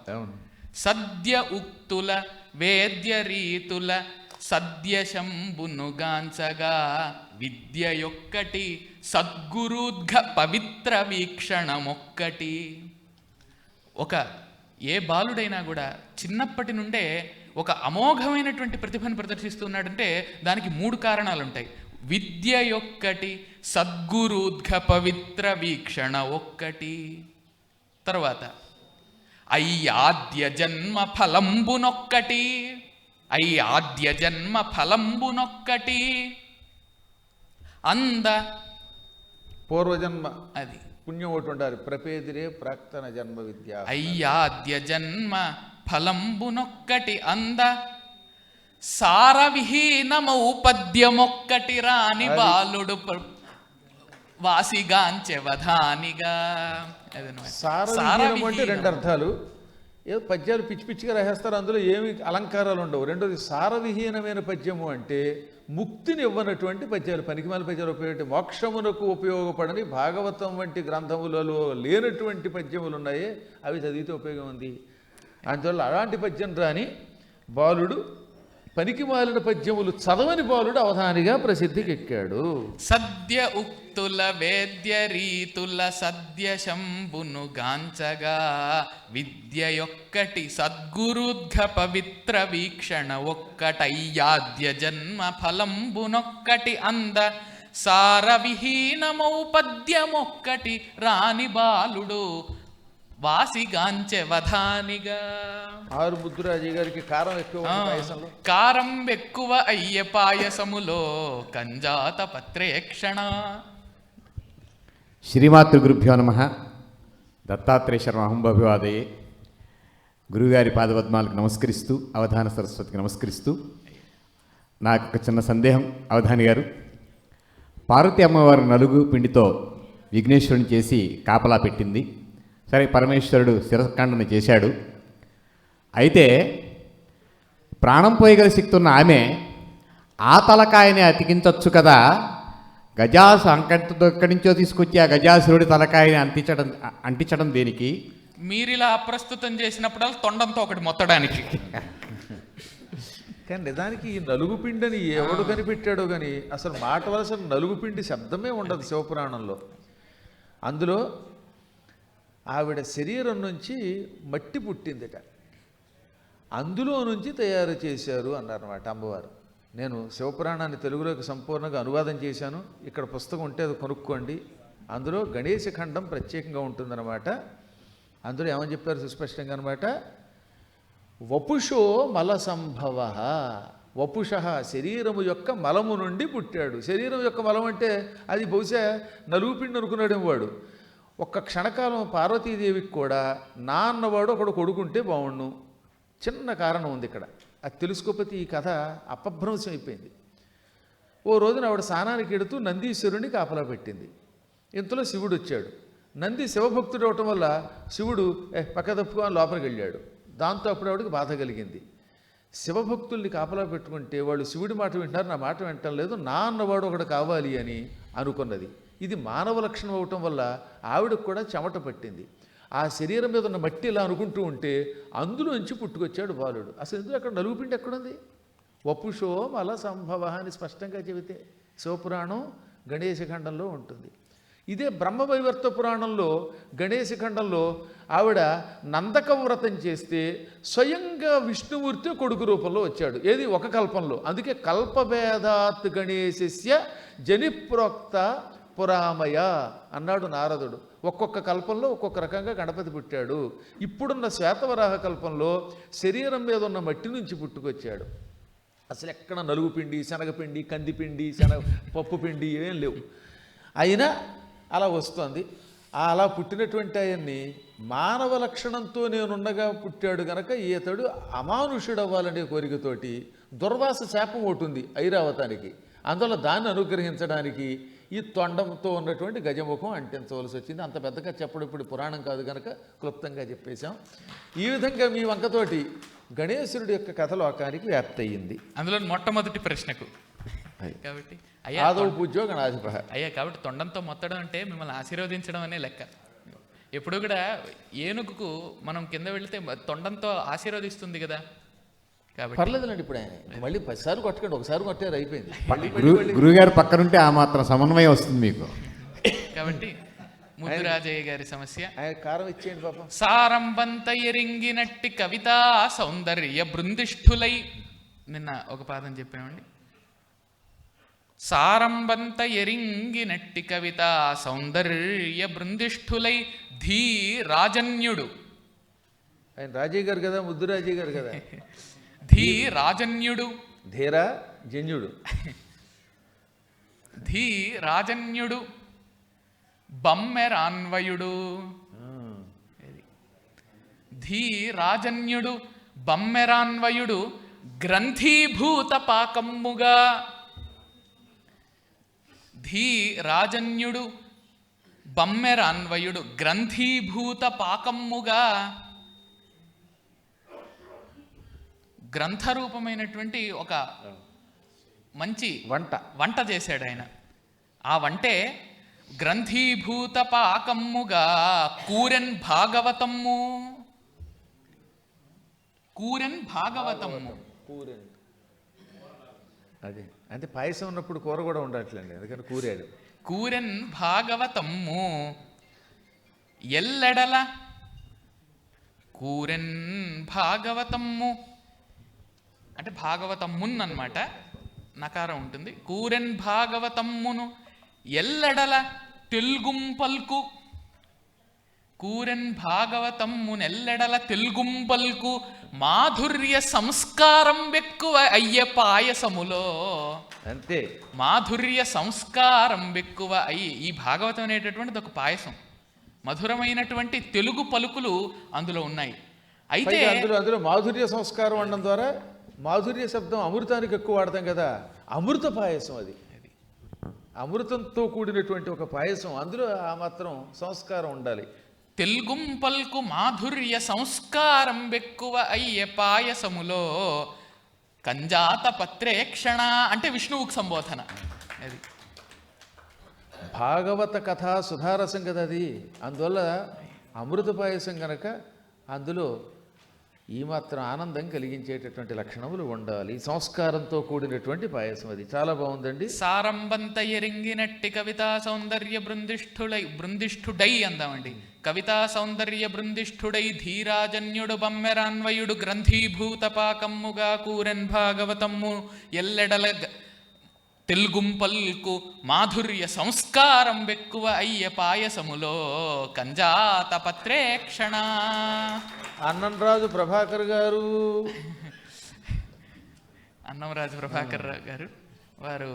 సద్య ఉక్తుల వేద్య రీతుల సద్య శంభునుగాంచగా. విద్యయొక్కటి సద్గురుద్ఘ పవిత్ర వీక్షణమొక్కటి. ఏ బాలుడైనా కూడా చిన్నప్పటి నుండే ఒక అమోఘమైనటువంటి ప్రతిభను ప్రదర్శిస్తున్నాడంటే దానికి 3 కారణాలు ఉంటాయి. విద్య యొక్కటి, సద్గురుద్ఘ పవిత్ర వీక్షణ ఒక్కటి. తర్వాత అయ్యాద్య జన్మ ఫలంబునొక్కటి. అయ్యాద్య జన్మ ఫలంబునొక్కటి. పూర్వజన్మ అది పుణ్యం ఒకటి ఉండాలి. ప్రపేదిరే ప్రాక్తన జన్మ విద్య. అయ్యాద్య జన్మ ఫలంబునొక్కటి. సారవిహీనమౌ పద్యమొక్కటి రాని బాలుడు వాసిగాంచె వధానిగా. సారవిహీనం అంటే రెండు అర్థాలు. ఏదో పద్యాలు పిచ్చి పిచ్చిగా రాసేస్తారు, అందులో ఏమి అలంకారాలు ఉండవు. రెండోది సారవిహీనమైన పద్యము అంటే ముక్తిని ఇవ్వనటువంటి పద్యాలు, పనికిమాల పద్యాలు ఉపయోగపడే మోక్షమునకు ఉపయోగపడని భాగవతం వంటి గ్రంథములలో లేనటువంటి పద్యములు ఉన్నాయి, అవి చదివితే ఉపయోగం ఉంది. అందువల్ల అలాంటి పద్యం రాని బాలుడు, పనికి మాలిన పద్యములు చదవని బాలుడు అవధానిగా ప్రసిద్ధికి ఎక్కాడు. సద్య ఉక్తుల వేద్య రీతుల సద్య శంభును గాంచగా విద్య యొక్కటి సద్గురుద్ఘ పవిత్ర వీక్షణ ఒక్కటయ్యాద్య జన్మ ఫలంబునొక్కటి అంద సారవిహీనమౌ పద్యమొక్కటి రాని బాలుడు వాసిగాంచె వధానిగా. ఆరు ముద్దురాజయ్య గారికి కారం ఎక్కువ పాయసంలో. కారం ఎక్కువ అయ్యే పాయసములో కంజాత పత్రేక్షణ. శ్రీమాతృగురుభ్యో నమః. దత్తాత్రేయ శర్మ అహంభాభివాదయే. గురుగారి పాదపద్మాలకు నమస్కరిస్తూ, అవధాన సరస్వతికి నమస్కరిస్తూ, నాకు ఒక చిన్న సందేహం. అవధాని గారు, పార్వతీ అమ్మవారు నలుగు పిండితో విఘ్నేశ్వరుని చేసి కాపలా పెట్టింది. సరే, పరమేశ్వరుడు శిరఖండన చేశాడు. అయితే ప్రాణం పోయగల శక్తి ఉన్న ఆమె ఆ తలకాయని అతికించవచ్చు కదా. గజాసు ఎక్కడి నుంచో తీసుకొచ్చి ఆ గజాసురుడి తలకాయని అంటించడం దేనికి? మీరిలా అప్రస్తుతం చేసినప్పుడల్లా తొండంతో ఒకటి మొత్తడానికి. కానీ నిజానికి ఈ నలుగుపిండిని ఎవడు కనిపెట్టాడో కానీ అసలు మాట వలస నలుగుపిండి శబ్దమే ఉండదు శివపురాణంలో. అందులో ఆవిడ శరీరం నుంచి మట్టి పుట్టిందిట, అందులో నుంచి తయారు చేశారు అన్నారన్నమాట అమ్మవారు. నేను శివపురాణాన్ని తెలుగులోకి సంపూర్ణంగా అనువాదం చేశాను. ఇక్కడ పుస్తకం ఉంటే అది కొనుక్కోండి. అందులో గణేశ ఖండం ప్రత్యేకంగా ఉంటుందన్నమాట. అందులో ఏమని చెప్పారు సుస్పష్టంగా అనమాట, వపుషో మల సంభవ. వపుష శరీరము యొక్క మలము నుండి పుట్టాడు. శరీరం యొక్క మలం అంటే అది బహుశా నలుగుపిండి అనుకున్నాడేమో వాడు. ఒక్క క్షణకాలం పార్వతీదేవికి కూడా నా అన్నవాడు ఒకడు కొడుకుంటే బాగుండు. చిన్న కారణం ఉంది ఇక్కడ, అది తెలుసుకోకపోతే ఈ కథ అపభ్రంశం అయిపోయింది. ఓ రోజున ఆవిడ స్నానానికి ఎడుతూ నందీశ్వరుని కాపలా పెట్టింది. ఇంతలో శివుడు వచ్చాడు. నంది శివభక్తుడు అవటం వల్ల శివుడు పక్క తప్పుకొని లోపలికి వెళ్ళాడు. దాంతో అప్పుడు ఆవిడకి బాధ కలిగింది. శివభక్తుల్ని కాపలా పెట్టుకుంటే వాళ్ళు శివుడి మాట వింటారు, నా మాట వింటం లేదు, నా అన్నవాడు ఒకడు కావాలి అని అనుకున్నది. ఇది మానవ లక్షణం అవటం వల్ల ఆవిడకు కూడా చెమట పట్టింది. ఆ శరీరం మీద ఉన్న మట్టి ఇలా అనుకుంటూ ఉంటే అందులోంచి పుట్టుకొచ్చాడు బాలుడు. అసలు ఎందుకు అక్కడ నలుగుపిండి ఎక్కడుంది? వపుషో మల సంభవ అని స్పష్టంగా చెబితే శివపురాణం గణేశఖండంలో ఉంటుంది. ఇదే బ్రహ్మవైవర్త పురాణంలో గణేశఖండంలో ఆవిడ నందక వ్రతం చేస్తే స్వయంగా విష్ణుమూర్తి కొడుకు రూపంలో వచ్చాడు. ఏది ఒక కల్పంలో. అందుకే కల్పభేదాత్ గణేశస్య జనిప్రోక్త పురామయ అన్నాడు నారదుడు. ఒక్కొక్క కల్పంలో ఒక్కొక్క రకంగా గణపతి పుట్టాడు. ఇప్పుడున్న శ్వేతవరాహ కల్పంలో శరీరం మీద ఉన్న మట్టి నుంచి పుట్టుకొచ్చాడు. అసలు ఎక్కడ నలుగుపిండి, శనగపిండి, కందిపిండి, పప్పు పిండి ఏం లేవు. అయినా అలా వస్తుంది. అలా పుట్టినటువంటి ఆయన్ని మానవ లక్షణంతో నేనుండగా పుట్టాడు కనుక ఈతడు అమానుషుడు అవ్వాలనే కోరికతోటి దుర్వాస శాపం ఒకటి ఐరావతానికి. అందువల్ల దాన్ని అనుగ్రహించడానికి ఈ తొండంతో ఉన్నటువంటి గజముఖం అంటించవలసి వచ్చింది. అంత పెద్దగా చెప్పడం ఇప్పుడు పురాణం కాదు కనుక క్లుప్తంగా చెప్పేశాం. ఈ విధంగా మీ వంకతోటి గణేశుడి యొక్క కథ లోకానికి వ్యాప్తి అయ్యింది. అందులో మొట్టమొదటి ప్రశ్నకు కాబట్టి ఆదవ పూజ్యో గణాధిప. అయ్యా, కాబట్టి తొండంతో మొత్తడం అంటే మిమ్మల్ని ఆశీర్వదించడం అనే లెక్క. ఎప్పుడు కూడా ఏనుగుకు మనం కింద వెళితే తొండంతో ఆశీర్వదిస్తుంది కదా. కాబట్టి పర్లేదులేండి, ఇప్పుడు ఆయన మళ్ళీ 10 సార్లు కొట్టకండి, ఒకసారి కొట్టారు అయిపోయింది. గురుగారు పక్కనుంటే ఆ మాత్రం సమన్వయం వస్తుంది మీకు. కాబట్టి ముద్దురాజయ్య గారి సమస్య, ఆయన కారం ఇచ్చేయండి పాపం. సారంబంత ఎరింగినట్టి కవితా సౌందర్య బృందిష్ఠులై. నిన్న ఒక పాదం చెప్పామండి. సారంబంత ఎరింగినట్టి కవితా సౌందర్య బృందిష్ఠులై ధీ రాజన్యుడు. ఆయన రాజయ్య గారు కదా, ముద్దురాజయ్య గారు కదా. ధీ రాజన్యుడు, ధీరా జన్యుడు. ధీ రాజన్యుడు బమ్మెరాన్వయుడు. ధీ రాజన్యుడు బమ్మెరాన్వయుడు గ్రంథీభూత పాకమ్ముగా ధీ రాజన్యుడు బమ్మెరాన్వయుడు గ్రంథీభూత పాకమ్ముగా గ్రంథరూపమైనటువంటి ఒక మంచి వంట చేశాడు ఆయన. ఆ వంటే గ్రంథీభూత పాకమ్ముగా కూరెన్ భాగవతమ్ము. కూరెన్ భాగవతమ్ము అదే అంటే పాయసం ఉన్నప్పుడు కూర కూడా ఉండట్లేండి, అందుకని కూరాడు. కూరెన్ భాగవతమ్ము ఎల్లెడల కూరెన్ భాగవతమ్ము అంటే భాగవతమ్మున్ అన్నమాట, నకారం ఉంటుంది. కూరెన్ భాగవతమ్మును ఎల్లెడల తెలుగుంపల్కు. కూరెన్ భాగవతమ్మునెల్లెడల తెలుగుంపల్కు మాధుర్య సంస్కారం ఎక్కువ అయ్యే పాయసములో. అంతే, మాధుర్య సంస్కారం ఎక్కువ అయ్యి. ఈ భాగవతం అనేటటువంటిది ఒక పాయసం. మధురమైనటువంటి తెలుగు పలుకులు అందులో ఉన్నాయి. అయితే అందులో మాధుర్య సంస్కారం అనడం ద్వారా మాధుర్య శబ్దం అమృతానికి ఎక్కువ వాడతాం కదా, అమృత పాయసం అది. అమృతంతో కూడినటువంటి ఒక పాయసం, అందులో ఆ మాత్రం సంస్కారం ఉండాలి. తెలుగుంపల్కు మాధుర్య సంస్కారం ఎక్కువ అయ్యే పాయసములో కంజాత పత్రేక్షణ అంటే విష్ణువుకు సంబోధన. అది భాగవత కథా సుధారసం కదా అది, అందువల్ల అమృత పాయసం కనుక అందులో ఈ మాత్రం ఆనందం కలిగించేటటువంటి లక్షణములు ఉండాలి. సంస్కారంతో కూడినటువంటి పాయసం అది. చాలా బాగుందండి. సారంబంత ఎరింగినట్టి కవితా సౌందర్య బృందిష్ఠుడై అందామండి. కవితా సౌందర్య బృందిష్ఠుడై ధీరాజన్యుడు బమ్మెరాన్వయుడు గ్రంథీభూత పాకమ్ముగా కూరెన్ భాగవతమ్ము ఎల్లెడల తెలుగుంపల్కు మాధుర్య సంస్కారం ఎక్కువ అయ్య పాయసములో కంజాత పత్రేక్షణ. అన్నంరాజు ప్రభాకర్ గారు, అన్నంరాజు ప్రభాకర్ గారు వారు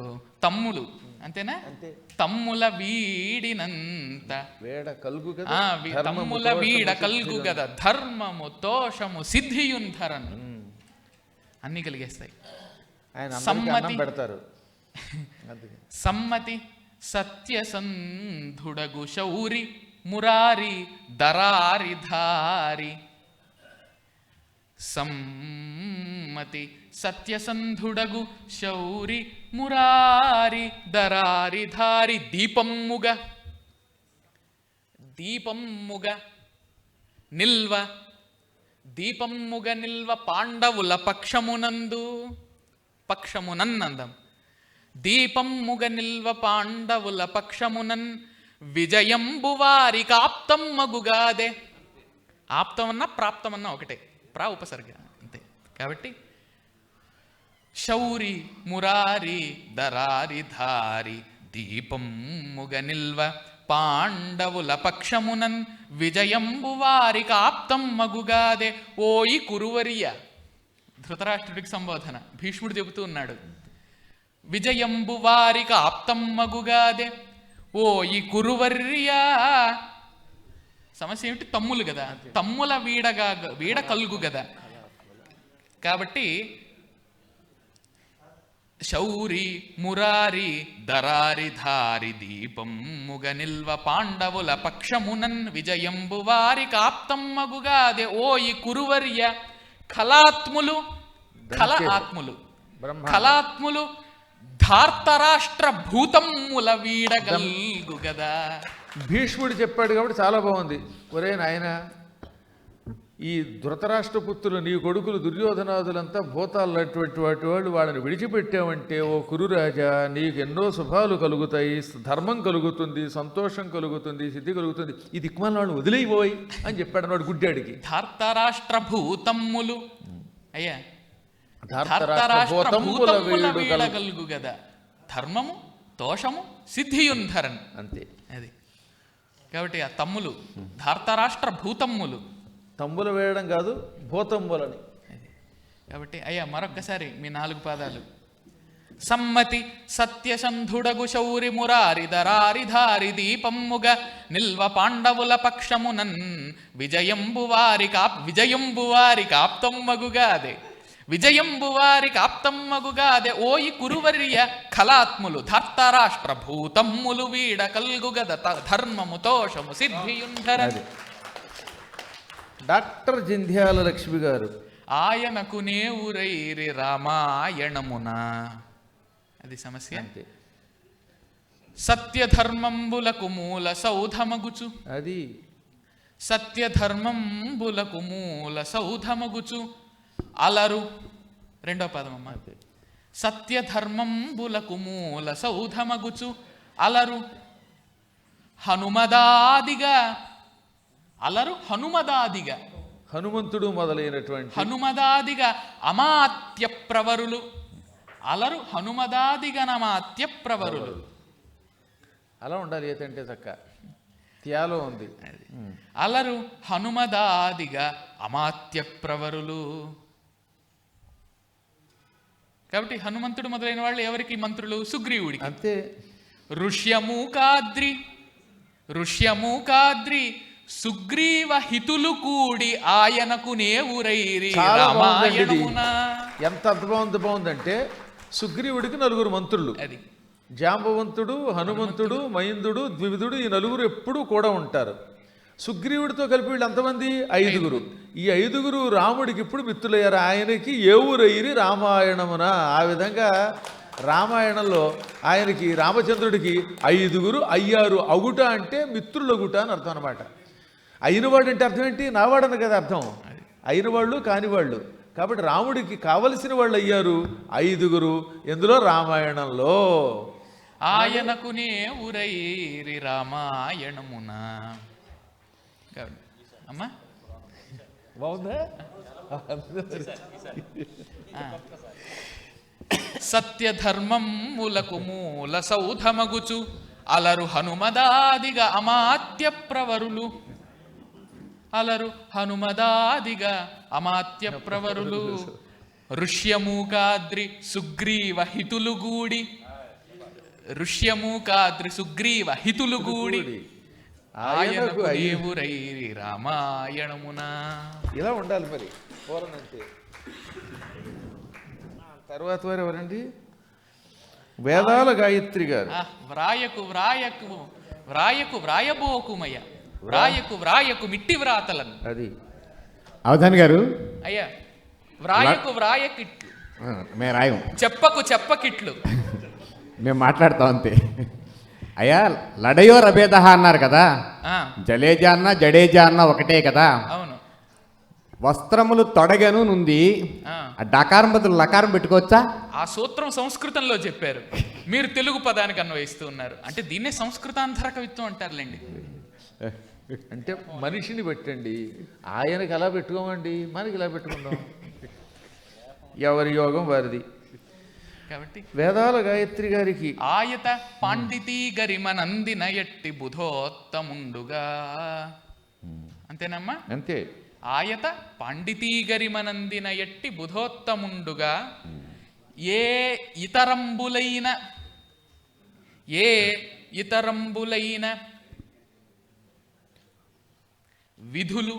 తమ్ములు, అంతేనా? అంతే. తమ్ముల వీడినంత వేడ కలుగు కదా, తమ్ముల వీడ కల్గు గద ధర్మము తోషము సిద్ధియుంధరన్ అన్నీ కలిగేస్తాయి. ఆయన సమ్మతి పెడతారు. సమ్మతి సత్యసంధుడగు శౌరి మురారి దరారిధారి. సమ్మతి సత్యసంధుడగు శౌరి మురారి దరారిధారి. దీపమ్ముగ నిల్వ దీపమ్ముగ నిల్వ పాండవుల పక్షమునందం. దీపమ్ముగ నిల్వ పాండవుల పక్షమునన్ విజయంబు వారి కాప్తమ్మగుగాదే. ఆప్తమన్నా ప్రాప్తమన్నా ఒకటే, ఉపసర్గ అంతే. కాబట్టి శౌరి మురారి దరారిధారి దీపమ్ముగ నిల్వ పాండవుల పక్షమునన్ విజయంబు వారి కాప్తమ్మగుగాదే. ఓయి కురువరియ, ధృతరాష్ట్రుడికి సంబోధన. భీష్ముడు చెబుతూ ఉన్నాడు, విజయంబు వారికి ఆప్తమ్మగుగాదే. ఓ ఈ కురువర్యా. సమస్య ఏమిటి? తమ్ములు కదా, తమ్ముల వీడ కలుగు కదా. కాబట్టి శౌరి మురారి దరారిధారి దీపమ్ముగ నిల్వ పాండవుల పక్షమునన్ విజయంబు వారికి ఆప్తమ్మగుగాదే. ఓ ఈ కురువర్య ఖలాత్ములు ధార్తరాష్ట్ర భూతమ్ముల వీడగల్గు గదా. భీష్ముడు చెప్పాడు కాబట్టి చాలా బాగుంది. ఒరే నాయన, ఈ ధృతరాష్ట్ర పుత్రులు నీ కొడుకులు దుర్యోధనాదులంతా భూతాలు అటువంటి వాళ్ళు, వాళ్ళని విడిచిపెట్టావంటే ఓ కురురాజా నీకు ఎన్నో శుభాలు కలుగుతాయి, ధర్మం కలుగుతుంది, సంతోషం కలుగుతుంది, సిద్ధి కలుగుతుంది. ఈ దిక్మాల వాళ్ళు వదిలేయిపోయి అని చెప్పాడు వాడు గుడ్డాడికి. ధార్తరాష్ట్ర భూతమ్ములు అయ్యా, వీడగలుగు గదా. ధర్మము తోషము సిద్ధియుంధరన్ అంతే. అది కాబట్టి ఆ తమ్ములు ధార్తరాష్ట్ర భూతమ్ములు. తమ్ములు వేయడం కాదు, భూతమ్ములని. కాబట్టి అయ్యా మరొక్కసారి మీ 4 పాదాలు. సమ్మతి సత్యసంధుడగు శౌరి మురారి దరారిధారి దీపమ్ముగ నిల్వ పాండవుల పక్షమునన్ విజయంబు వారి కాప్తమ్మగుగాదే. విజయంబు వారికి ఆప్తమ్మగుగాదే ఓయి కురువర్య కళాత్ములు ధర్తరాష్ట్ర భూతమ్ములు వీడ కల్గుగద ధర్మము తోషము సిద్ధియుంధర. డాక్టర్ జింధ్యాల లక్ష్మి గారు. ఆయనకు నేవురైరి రామాయణమున. అది సమస్య. అంతే. సత్యధర్మంబులకు మూల సౌధమగుచు. అది సత్యధర్మంబులకు మూల సౌధమగుచు అలరు. రెండో పదమమ్మ. సత్యధర్మంబులకు మూల సౌధమగుచు అలరు హనుమదాదిగా. అలరు హనుమదాదిగా. హనుమంతుడు మొదలైనటువంటి హనుమదాదిగా అమాత్య ప్రవరులు. అలరు హనుమదాదిగనమాత్య ప్రవరులు. అలా ఉండాలి. ఏదంటే చక్క త్యాలో ఉంది. అలరు హనుమదాదిగా అమాత్య ప్రవరులు. కాబట్టి హనుమంతుడు మొదలైన వాళ్ళు ఎవరికి మంత్రులు? సుగ్రీవుడికి. అంతే. ఋష్యమూకాద్రి సుగ్రీవ హితులు కూడి ఆయనకు నేవురైరి చాలా బాగుందండి ఇది. రామాయణమున. ఎంత బాగుందంటే సుగ్రీవుడికి 9 మంత్రులు. అది జాంబవంతుడు, హనుమంతుడు, మైందుడు, ద్వివిధుడు, ఈ 9 ఎప్పుడూ కూడా ఉంటారు. సుగ్రీవుడితో కలిపి వీళ్ళు ఎంతమంది? 5. ఈ 5 రాముడికి ఇప్పుడు మిత్రులయ్యారు. ఆయనకి ఏవురైరి రామాయణమున. ఆ విధంగా రామాయణంలో ఆయనకి రామచంద్రుడికి 5 అయ్యారు. అగుట అంటే మిత్రులగుట అని అర్థం అనమాట. అయినవాడు అంటే అర్థం ఏంటి? నావాడని కదా అర్థం. అయిన వాళ్ళు కానివాళ్ళు. కాబట్టి రాముడికి కావలసిన వాళ్ళు అయ్యారు 5. ఎందులో? రామాయణంలో. ఆయనకు నేవురైరి రామాయణమున. అమ్మా బాగుందా? సత్యధర్మములకు మూల సౌధమగుచు అలరు హనుమదాదిగా అమాత్య ప్రవరులు. అలరు హనుమదాదిగా అమాత్య ప్రవరులు ఋష్యమూకాద్రి సుగ్రీవ హితులు గూడి. ఋష్యమూకాద్రి సుగ్రీవ హితులు గూడి ఆయనకు నేవురైరి రామాయణమున. ఇలా ఉండాలి మరి. పూర్ణంతే. తర్వాత వారు ఎవరండి? వేదాల గాయత్రి గారు. వ్రాయబోకుమయ్య. వ్రాయకు మిట్టి వ్రాతలను. అది అవధాని గారు. అయ్యా వ్రాయకిట్లు. మేము రాయం. చెప్పకిట్లు. మేము మాట్లాడతాం అంతే. అయ్యా లడయో రభేదహ అన్నారు కదా. జలేజా అన్న జడేజా అన్న ఒకటే కదా. అవును. వస్త్రములు తొడగను నుంది. ఆ డకారం బదులు లకారం పెట్టుకోవచ్చా? ఆ సూత్రం సంస్కృతంలో చెప్పారు, మీరు తెలుగు పదానికి అన్వయిస్తూ ఉన్నారు. అంటే దీన్నే సంస్కృతాంతర కవిత్వం అంటారులేండి. అంటే మనిషిని పెట్టండి. ఆయనకి ఎలా పెట్టుకోమండి, మనకి ఇలా పెట్టుకుందాం. ఎవరి యోగం వారిది. కాబట్టి వేదాల గాయత్రి గారికి ఆయత పాండితీ గరిమ నందిన ఎట్టి బుధోత్తముండుగా. అంతేనమ్మా? అంతే. ఆయత పాండితీ గరిమ నందిన ఎట్టి బుధోత్తముండుగా ఏ ఇతరంబులైన విధులు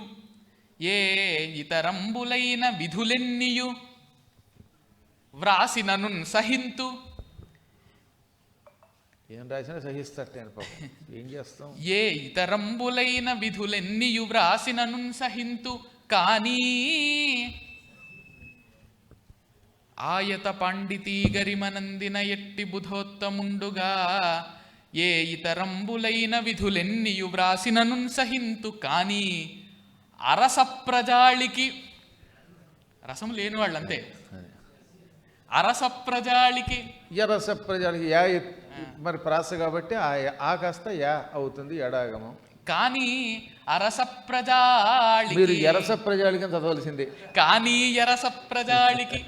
విధులెన్నియు వ్రాసినను సహింతు. ఏం రాసినా సహిస్తట్టే పాపం. ఏం చేస్తాం? ఏ ఇతరంబులైన విధులెన్నియు వ్రాసినను సహింతు కానీ ఆయత పాండితీ గరిమనందిన ఎట్టి బుధోత్తముండుగా ఏ ఇతరంబులైన విధులెన్నియు వ్రాసినను సహింతు కానీ అరస ప్రజాళికి. రసం లేని వాళ్ళు అంతే. అరస ప్రజాళికి రస ప్రజలకి యా మరి ప్రాస కాబట్టి ఆ కాస్త యా అవుతుంది ఎడాగమం. కానీ అరస ప్రజాళికి మీరు ఎరస ప్రజాళికి చదవలసిందే. కానీ ఎరస ప్రజాళికి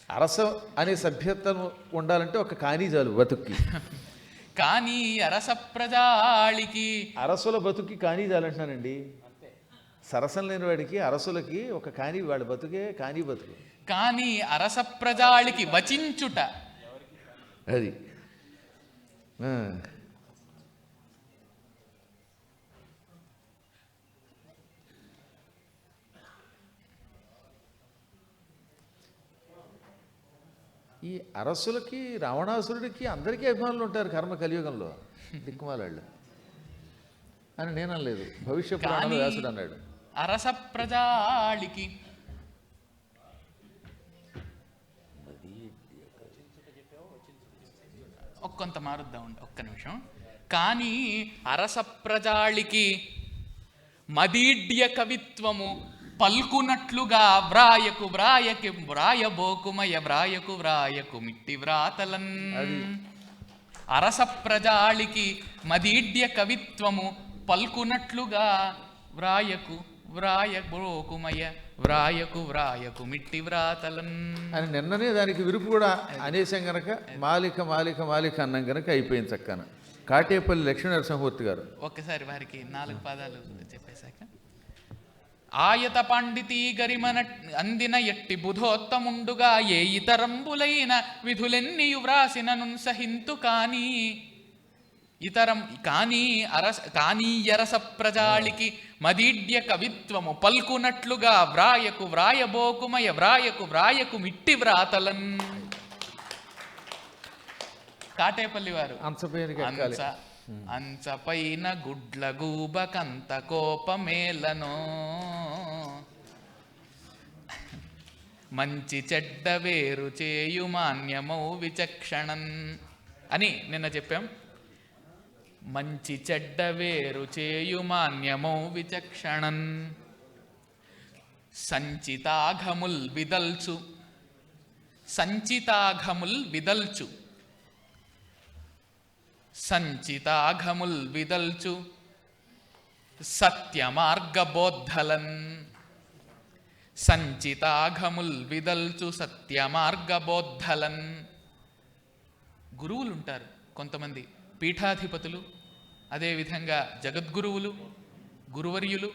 అరస అనే సభ్యత్వం ఉండాలంటే ఒక కానీ చాలు బతుక్కి. కానీ అరస ప్రజాళికి అరసుల బతుక్కి కానీ చాలంటున్నానండి. సరసం లేని వాడికి అరసులకి ఒక కానీ, వాడి బతుకే కానీ బతుకు. కానీ అరస ప్రజాళికి వచించుట. అది ఈ అరసులకి రావణాసురుడికి అందరికీ అభిమానులు ఉంటారు కర్మ కలియుగంలో, దిక్కుమాలాళ్ళు అని నేను అనలేదు. భవిష్య పురాణంలో వ్యాసుడు అన్నాడు. అరస ప్రజాళికి కొంత మారుద్దాం, ఒక్క నిమిషం. కానీ అరస ప్రజాళికి మదీడ్య కవిత్వము పల్కునట్లుగా వ్రాయకు వ్రాయకి వ్రాయబోకుమయ వ్రాయకు వ్రాయకు మిట్టి వ్రాతలన్. అరస ప్రజాళికి మదీడ్య కవిత్వము పల్కునట్లుగా వ్రాయకు వ్రాయబోకుమయ వ్రాయకు వ్రాయకు మిట్టి వ్రాతలన్ అని నిన్ననే దానికి విరుపు కూడా అనేసం గనక మాలిక మాలిక మాలిక అన్నం గనక అయిపోయింది చక్కన. కాటేపల్లి లక్ష్మీ నరసింహమూర్తి గారు ఒక్కసారి వారికి 4 పాదాలు చెప్పేశాక, ఆయత పాండితీ గరిమన అందిన ఎట్టి బుధోత్తముండుగా ఏ ఇతరంబులైన విధులెన్నియు వ్రాసినను సహింతు కానీ ఇతరం కానీ ఎరస ప్రజాళికి మదీడ్య కవిత్వము పల్కునట్లుగా వ్రాయకు వ్రాయబోకుమయ వ్రాయకు వ్రాయకు మిట్టి వ్రాతలన్. కాటేపల్లి వారు అంచపైన గుడ్ల గూబకంత కోపమేలను మంచి చెడ్డ వేరు చేయు మాన్యమౌ విచక్షణన్ అని నిన్న చెప్పాం. మంచి చెడ్డ వేరు చేయు మాన్యమౌ విచక్షణన్. సంచితాఘముల్ విదల్చు సంచితాఘముల్ విదల్చు సంచితాఘముల్ విదల్చు సత్యమార్గబోద్ధలన్. సంచితాఘముల్ విదల్చు సత్యమార్గబోద్ధలన్. గురువులుంటారు కొంతమంది, పీఠాధిపతులు, అదేవిధంగా జగద్గురువులు, గురువర్యులు,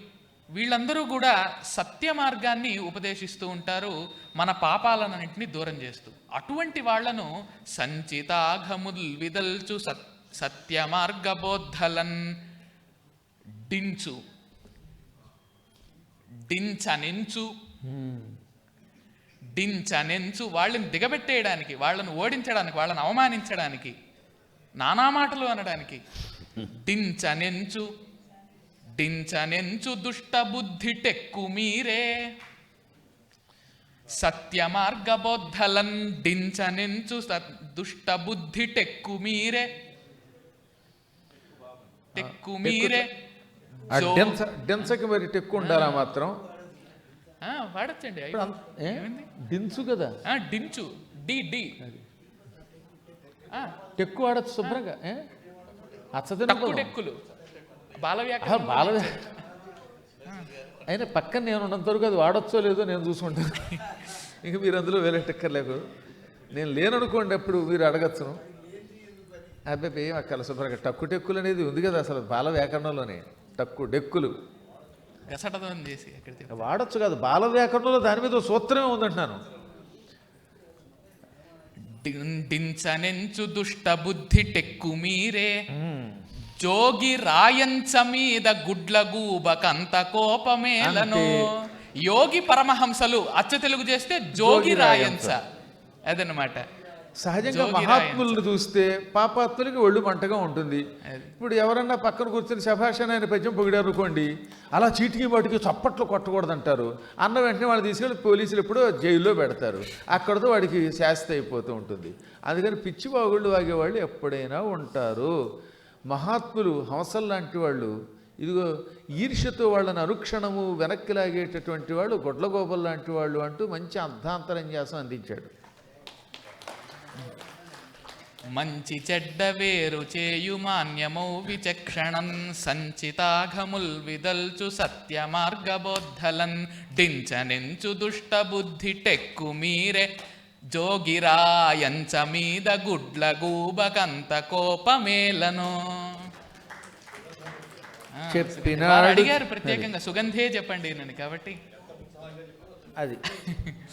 వీళ్ళందరూ కూడా సత్య మార్గాన్ని ఉపదేశిస్తూ ఉంటారు, మన పాపాలన్నింటినీ దూరం చేస్తూ. అటువంటి వాళ్లను సంచితాఘముల్ విదల్చు సత్య మార్గబోద్ధలన్. డించు డించనెంచు డించనెంచు వాళ్ళని దిగబెట్టేయడానికి, వాళ్ళను ఓడించడానికి, వాళ్ళని అవమానించడానికి, నానా మాటలు అనడానికి. డించనెంచు డించనెంచు దుష్ట బుద్ధి టెక్కు మీరే సత్య మార్గబోద్ధలన్. డించనెంచు దుష్ట బుద్ధి టెక్కు మీరే టెక్కు మీరే. డెన్సకి మరి టెక్కు ఉండాలా మాత్రం వాడచ్చండి, డించు కదా, డించు డి డి టెక్కు వాడచ్చు శుభ్రంగా. టెక్కులు అయినా పక్కన నేను ఉన్నంత వరకు అది వాడచ్చో లేదో నేను చూసుకుంటాను. ఇంక మీరు అందులో వేరే టెక్కర్లేకు, నేను లేననుకోండి అప్పుడు మీరు అడగచ్చును. అబ్బాయి ఏం అక్కల శుభ్రంగా టక్కు టెక్కులు అనేది ఉంది కదా అసలు బాల వ్యాకరణంలోనే. టక్కు డెక్కులు వాడచ్చు కాదు, బాల వ్యాకరణంలో దాని మీద సూత్రమే ఉందంటున్నాను. డించనెంచు దుష్ట బుద్ధి టెక్కు మీరే జోగి రాయంచ మీద గుడ్ల గూబకంత కోపమేలను. యోగి పరమహంసలు అచ్చ తెలుగు చేస్తే జోగి రాయంచ అదనమాట. సహజంగా మహాత్ములను చూస్తే పాపాత్ములకి ఒళ్ళు మంటగా ఉంటుంది. ఇప్పుడు ఎవరన్నా పక్కన కూర్చొని శభాషణ ఆయన పద్యం పొగిడారు అనుకోండి, అలా చీటికి వాటికి చప్పట్లు కొట్టకూడదంటారు. అన్న వెంటనే వాళ్ళు తీసుకెళ్ళి పోలీసులు ఎప్పుడో జైల్లో పెడతారు. అక్కడితో వాడికి శాస్తి అయిపోతూ ఉంటుంది. అందుకని పిచ్చి బాగుళ్ళు వాగేవాళ్ళు ఎప్పుడైనా ఉంటారు. మహాత్ములు హంసలు లాంటి వాళ్ళు, ఇదిగో ఈర్ష్యతో వాళ్ళని అనుక్షణము వెనక్కి లాగేటటువంటి వాళ్ళు గొడ్లగోబల్ లాంటి వాళ్ళు అంటూ మంచి అర్ధాంతరంజాసం అందించాడు. మంచి చెడ్డ వేరు చేయు మాన్యమౌ విచక్షణం సంచితాఘముల్ విదల్చు సత్య మార్గబోద్ధలన్. డించనెంచు దుష్ట బుద్ధి టెక్కు మీరే జోగిరాయంచ మీద గుడ్ల గూబకంత కోపమేలను. అడిగారు ప్రత్యేకంగా సుగంధే చెప్పండి నన్ను, కాబట్టి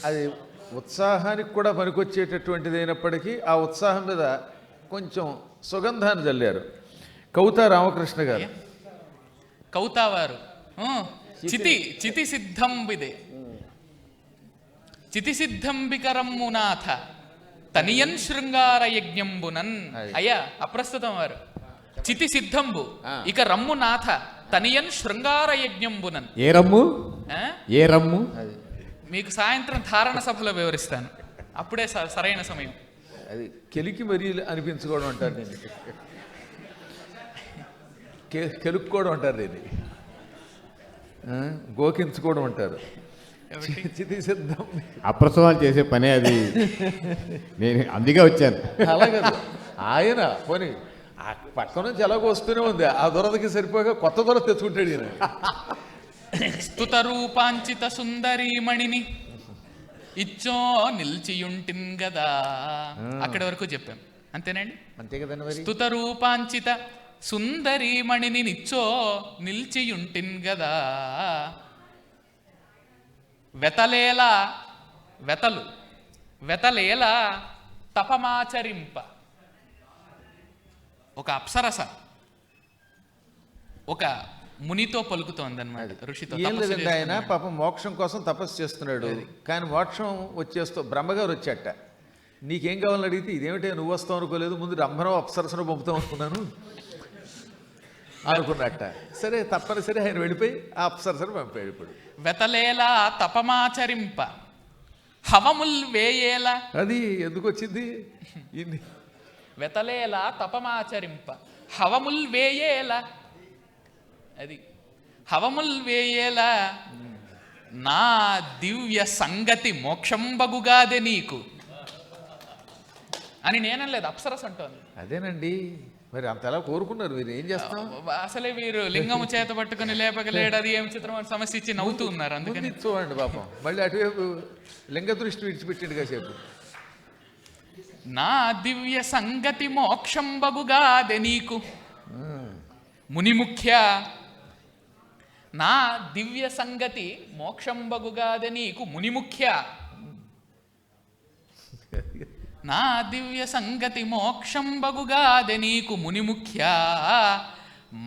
అది ఉత్సాహానికి కూడా పనికొచ్చేటటువంటిది అయినప్పటికీ ఆ ఉత్సాహం మీద కొంచెం సుగంధాన్ని చల్లారు కౌతా రామకృష్ణ గారు. కౌతావారు చితి సిద్ధం విదే చితి సిద్ధం వికరమ్మునాథ తనియన్ శృంగార యజ్ఞంబునన్. అయ్యా అప్రస్తుతం వారు చితి సిద్ధంబు ఇక రమ్ము నాథ తనియన్ శృంగార యజ్ఞంబునన్. ఏ రమ్ము? ఆ? ఏ రమ్ము? మీకు సాయంత్రం ధారణ సభలో వివరిస్తాను, అప్పుడే సరైన సమయం. అది కెలికి మరీ అనిపించుకోవడం అంటారు దీన్ని, కెలుక్కోవడం అంటారు దీన్ని, గోకించుకోవడం అంటారు. చితి సిద్ధం అప్రసవాలు చేసే పనే అది. నేను అందుకే వచ్చాను. అలాగే ఆయన పోనీ ఆ పక్క నుంచి ఎలాగో వస్తూనే ఉంది, ఆ దురదకి సరిపోగా కొత్త దురద తెచ్చుకుంటాడు ఈయన. స్తుత రూపాంచిత సుందరీమణిని ఇచ్చో నిల్చియుంటిన్ గదా. అక్కడి వరకు చెప్పాం, అంతేనండి. అంతే కదండి మరి. స్తుత రూపాంచిత సుందరీమణిని నిచ్చో నిల్చియుంటిన్ గదా. వెతలేలా వెతలేలా తపమాచరింప. ఒక అప్సరస ఒక మునితో పలుకుతోందన్నమాట, ఋషితో. ఏం లేదండి, ఆయన పాపం మోక్షం కోసం తపస్సు చేస్తున్నాడు. కానీ మోక్షం బ్రహ్మగారు వచ్చాట. నీకేం కావాలని అడిగితే ఇదేమిటి నువ్వు వస్తావు అనుకోలేదు, ముందు రంభనో అప్సరసను పంపుతాం అనుకున్నాను అనుకున్నట్ట. సరే తప్పనిసరి ఆయన వెళ్ళిపోయి ఆ అప్సరసను పంపాడు. ఇప్పుడు వెతలేలా తపమాచరింప హవముల్ వేయేలా. అది ఎందుకు వచ్చింది? వెతలేలా తపమాచరింప హవముల్ వేయేలా. అది హవముల్ వేయేలా నా దివ్య సంగతి మోక్షంబగుగాదే నీకు అని నేనలేదు, అప్సరస్ అంటోంది. అదేనండి మరి అంతలా కోరుకున్నారు, మీరు ఏం చేస్తాం? అసలే వీరు లింగము చేత పట్టుకుని లేపకలేడు, అది ఏం చిత్రం అని సమస్య ఇచ్చి నవ్వుతూ ఉన్నారు. అందుకని చూడండి పాపం మళ్ళీ అటువైపు లింగ దృష్టి విడిచిపెట్టిండు కాసేపు. నా దివ్య సంగతి మోక్షంబగుగాదే నీకు మునిముఖ్య. నా దివ్య సంగతి మోక్షంబగుగాదే నీకు మునిముఖ్య. నా దివ్య సంగతి మోక్షంబగుగాదే నీకు మునిముఖ్య.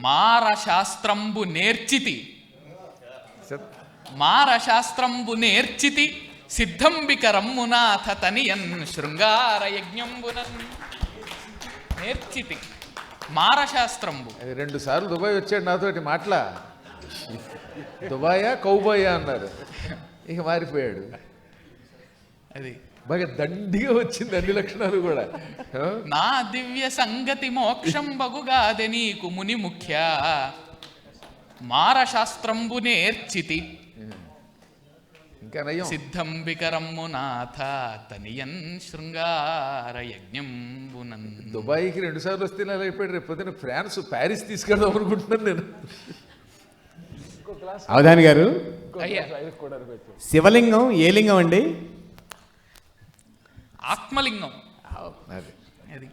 మార శాస్త్రంబు నేర్చితి సిద్ధంబిక రమ్మునాథ తనియన్ శృంగార యజ్ఞంబునన్. నేర్చితి మారశాస్త్రంబు. 2 సార్లు దుబాయ్ వచ్చాడు నాతోటి మాటలా. దుబాయా కౌబాయా అన్నారు, ఇక మారిపోయాడు. అది బాగా దండిగా వచ్చింది అన్ని లక్షణాలు కూడా. నా దివ్య సంగతి మోక్షంబగుగాదే నీకు ముని ముఖ్య. మారశాస్త్రంబు నేర్చితి ఇంకా నయం సిద్ధంబిక రమ్మునాథ తనియన్ శృంగార యజ్ఞంబునన్. దుబాయ్కి 2 సార్లు వస్తే ఇలా అయిపోయాడు. రేపు పొద్దున ఫ్రాన్స్ ప్యారిస్ తీసుకెళ్దాం అనుకుంటున్నాను నేను. అవధాని గారు, అయ్యా శివలింగం ఏ లింగం అండి? ఆత్మలింగం. అది అది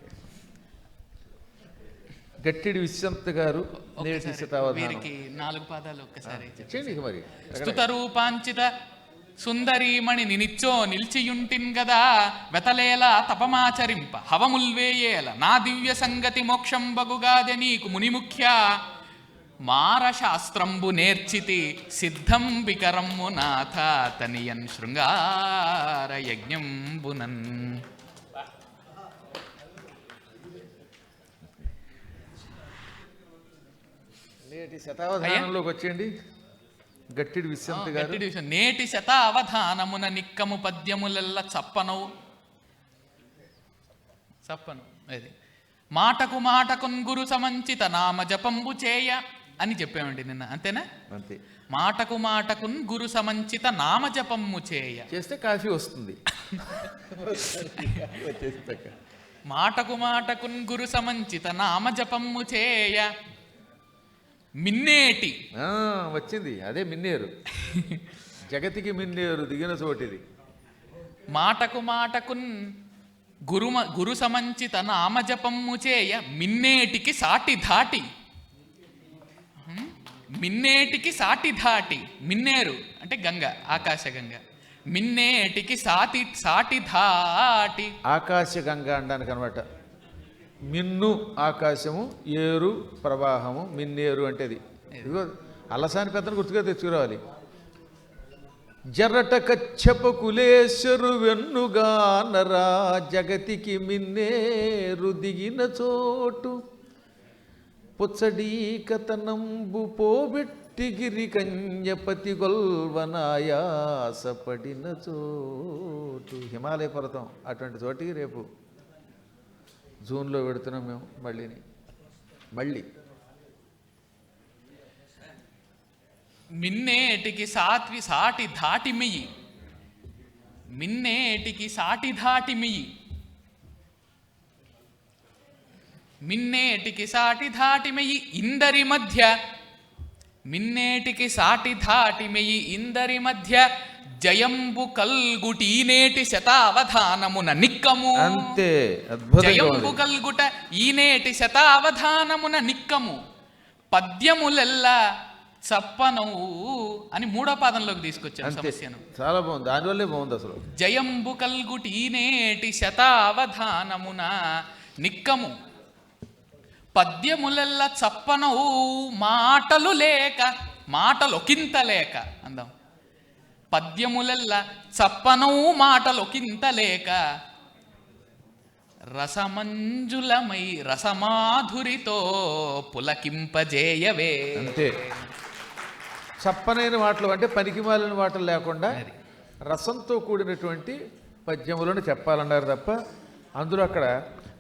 గట్టిడి విశ్వంత్ గారు నేటి శతావధానం. వీరికి 4 పాదాలు ఒక్కసారి ఇచ్చేయండి ఇక మరి. స్తుత రూపాంచిత సుందరీమణి నినిచ్చో నిల్చియుంటిన్ గదా. వెతలేలా తపమాచరింప హవముల్వేయేల నా దివ్య సంగతి మోక్షంబగుగాదే నీకు మునిముఖ్య. మారశాస్త్రంబు నేర్చితి సిద్ధంబిక రమ్మునాథ తనియన్ శృంగార యజ్ఞంబునన్. నేటి శతావధానంలోకి వచ్చేయండి గట్టిడి విశ్వంత్ గారు. నేటి శతావధానమున నిక్కము పద్యములెల్ల చప్పను. అది మాటకు మాటకున్ గురు సమంచిత నామ జపంబు చేయ అని చెప్పామండి నిన్న, అంతేనా? అంతే. మాటకు మాటకున్ గురు సమంచిత నామ జపంబు చేయ చేస్తే కాఫీ వస్తుంది. మాటకు మాటకున్ గురు సమంచిత నామ జపంబు చేయ. మిన్నేటి వచ్చింది, అదే మిన్నేరు. జగతికి మిన్నేరు దిగిన చోటిది. మాటకు మాటకున్ గురు సమంచిత నామజపమ్ము చేయ మిన్నేటికి సాటి ధాటి. మిన్నేటికి సాటి ధాటి. మిన్నేరు అంటే గంగ, ఆకాశగంగ. మిన్నేటికి సాటి ధాటి. ఆకాశగంగ అనడానికి అనమాట. మిన్ను ఆకాశము, ఏరు ప్రవాహము, మిన్నేరు అంటే అది. ఇదిగో అల్లసాని పెద్దను గుర్తుగా తెచ్చుకురావాలి. జరట కచ్చప కులేశ్వరు వెన్నుగా నరా జగతికి మిన్నేరు దిగిన చోటు పుచ్చడీకతనంబు పోబెట్టి గిరి కన్యపతి గొల్వనాయాసపడిన చోటు. హిమాలయ పర్వతం అటువంటి చోటికి రేపు జూన్లో పెడుతున్నాం మేము మళ్ళీ మిన్నేటికి సాటి ధాటిమియి, మిన్నేటికి సాటి ధాటిమియి, మిన్నేటికి సాటి ధాటిమెయి ఇందరి మధ్య, మిన్నేటికి సాటి ధాటిమెయి ఇందరి మధ్య జయంబు కల్గుటీనేటి శతావధానమున నిక్కము. అంతే, అద్భుతంగా జయంబు ఉంది. కల్గుట ఈనేటి శతావధానమున నిక్కము పద్యములెల్లా చప్పనవు అని 3వ పాదంలోకి తీసుకొచ్చాను అంతే, సమస్యను. చాలా బాగుంది, దానివల్లే బాగుంది అసలు. జయంబు కల్గుటి ఈనేటి శతావధానమున నిక్కము పద్యములెల్ల చప్పనవు మాటలు లేక, మాటలొకింత లేక అందాం. పద్యములెల్ల చప్పనవు మాటలొకింత లేక రసమంజులమై రసమాధురితో పులకింపజేయవే. అంతే, చప్పనైన మాటలు అంటే పనికిమాలిన మాటలు లేకుండా రసంతో కూడినటువంటి పద్యములను చెప్పాలన్నారు తప్ప అందులో అక్కడ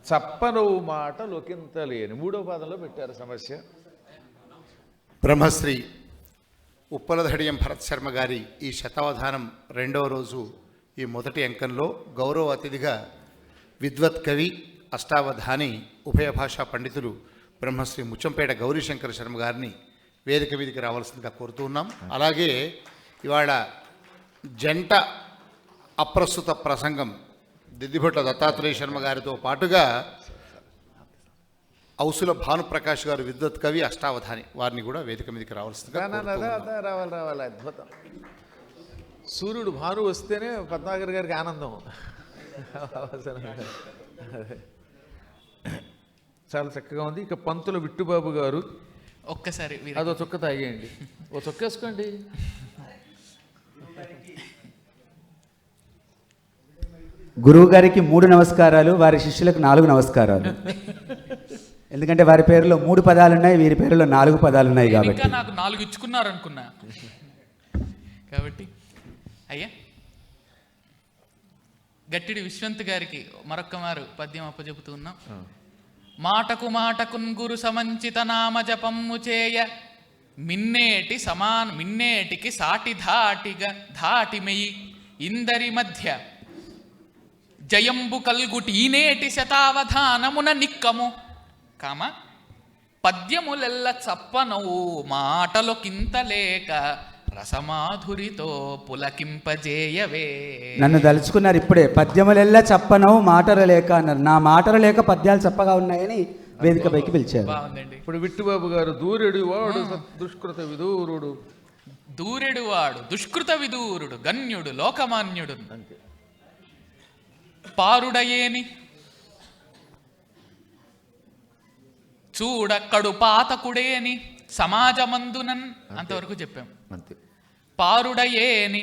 చప్పనవు మాట లొకింతలేని 3వ పాదంలో పెట్టారు సమస్య. బ్రహ్మశ్రీ ఉప్పలధడియం భరత్ శర్మ గారి ఈ శతావధానం 2వ రోజు ఈ మొదటి అంకంలో గౌరవ అతిథిగా విద్వత్ కవి అష్టావధాని ఉభయ భాషా పండితులు బ్రహ్మశ్రీ ముచ్చంపేట గౌరీశంకర శర్మ గారిని వేదిక మీదకి రావాల్సిందిగా కోరుతూ ఉన్నాం. అలాగే ఇవాళ జంట అప్రస్తుత ప్రసంగం దిద్దిభట్ల దత్తాత్రేయ శర్మ గారితో పాటుగా ఔసుల భానుప్రకాష్ గారు విద్వత్ కవి అష్టావధాని, వారిని కూడా వేదిక మీదకి రావాల్సిందిగా కోరుతూ ఉన్నాం. రావాలి, అద్భుతం. సూర్యుడు భాను వస్తేనే పద్మాగర్ గారికి ఆనందం. చాలా చక్కగా ఉంది. ఇక పంతుల విట్టుబాబు గారు ఒక్కసారి అదో చుక్క తాగేయండి, ఓ చుక్క వేసుకోండి. గురువు గారికి 3 నమస్కారాలు, వారి శిష్యులకు 4 నమస్కారాలు. ఎందుకంటే వారి పేరులో 3 పదాలు ఉన్నాయి, వీరి పేరులో 4 పదాలు ఉన్నాయి కాబట్టి. ఇంకా నాకు 4 ఇచ్చుకున్నారు అనుకున్నా కాబట్టి. అయ్యా గట్టిడి విశ్వంత్ గారికి మరొక్క మారు పద్యం అప్పచెబుతూ ఉన్నాం. మాటకు మాటకున్ గురు సమంచిత నామ జపమ్ము చేయ మిన్నేటికి సాటి ధాటిమెయి ఇందరి మధ్య జయంబు కల్గుటి ఈనేటి శతావధానమున నిక్కము కామ పద్యములెల్ల చప్పనవు మాటలొకింత లేక రసమాధురితో పులకింపజేయవే. నన్ను దలుచుకున్నారు ఇప్పుడే. పద్యములెల్లా చెప్పనవు మాటలు లేక అన్నారు. నా మాటలు లేక పద్యాలు చెప్పగా ఉన్నాయని వేదిక పైకి పిలిచారు. బాగుందండి. ఇప్పుడు విట్టుబాబు గారు దూరెడు వాడు దుష్కృత విదూరుడు, దూరెడువాడు దుష్కృత విదూరుడు గణ్యుడు లోకమాన్యుడు పారుడయేని చూడ కడుపాతకుడేని సమాజమందునన్ అంతవరకు చెప్పాం. అంతే. పారుడయేని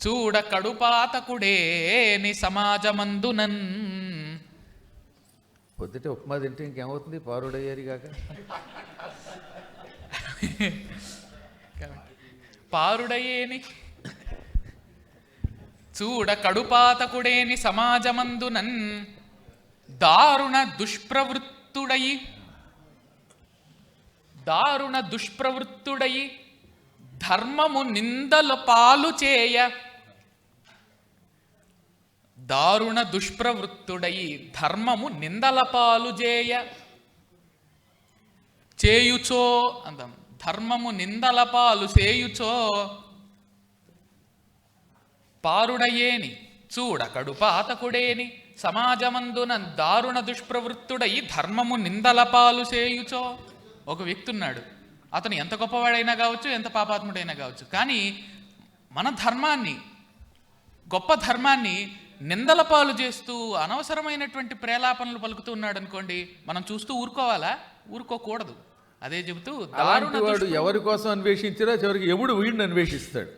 చూడ కడుపాతకుడేని సమాజమందునన్. పొద్దుటే ఉప్మా తింటే ఇంకేమవుతుంది, పారుడయ్యారు కాక. పారుడయేని చూడ కడుపాతకుడేని సమాజమందునన్ దారుణ దుష్ప్రవృత్తుడయి ధర్మము నిందల పాలు చేయ. దారుణ దుష్ప్రవృత్తుడయి ధర్మము నిందల పాలు చేయుచో అందాం. ధర్మము నిందల పాలు చేయుచో పారుడయేని చూడ కడుపాతకుడేని సమాజమందున దారుణ దుష్ప్రవృత్తుడయి ధర్మము నిందల పాలు చేయుచో. ఒక వ్యక్తి ఉన్నాడు, అతను ఎంత గొప్పవాడైనా కావచ్చు, ఎంత పాపాత్ముడైనా కావచ్చు, కానీ మన ధర్మాన్ని, గొప్ప ధర్మాన్ని నిందల పాలు చేస్తూ అనవసరమైనటువంటి ప్రేలాపనలు పలుకుతూ ఉన్నాడు అనుకోండి, మనం చూస్తూ ఊరుకోవాలా? ఊరుకోకూడదు. అదే చెబుతూ వాడు ఎవరి కోసం అన్వేషించినా చివరికి ఎవడు వీడిని అన్వేషిస్తాడు.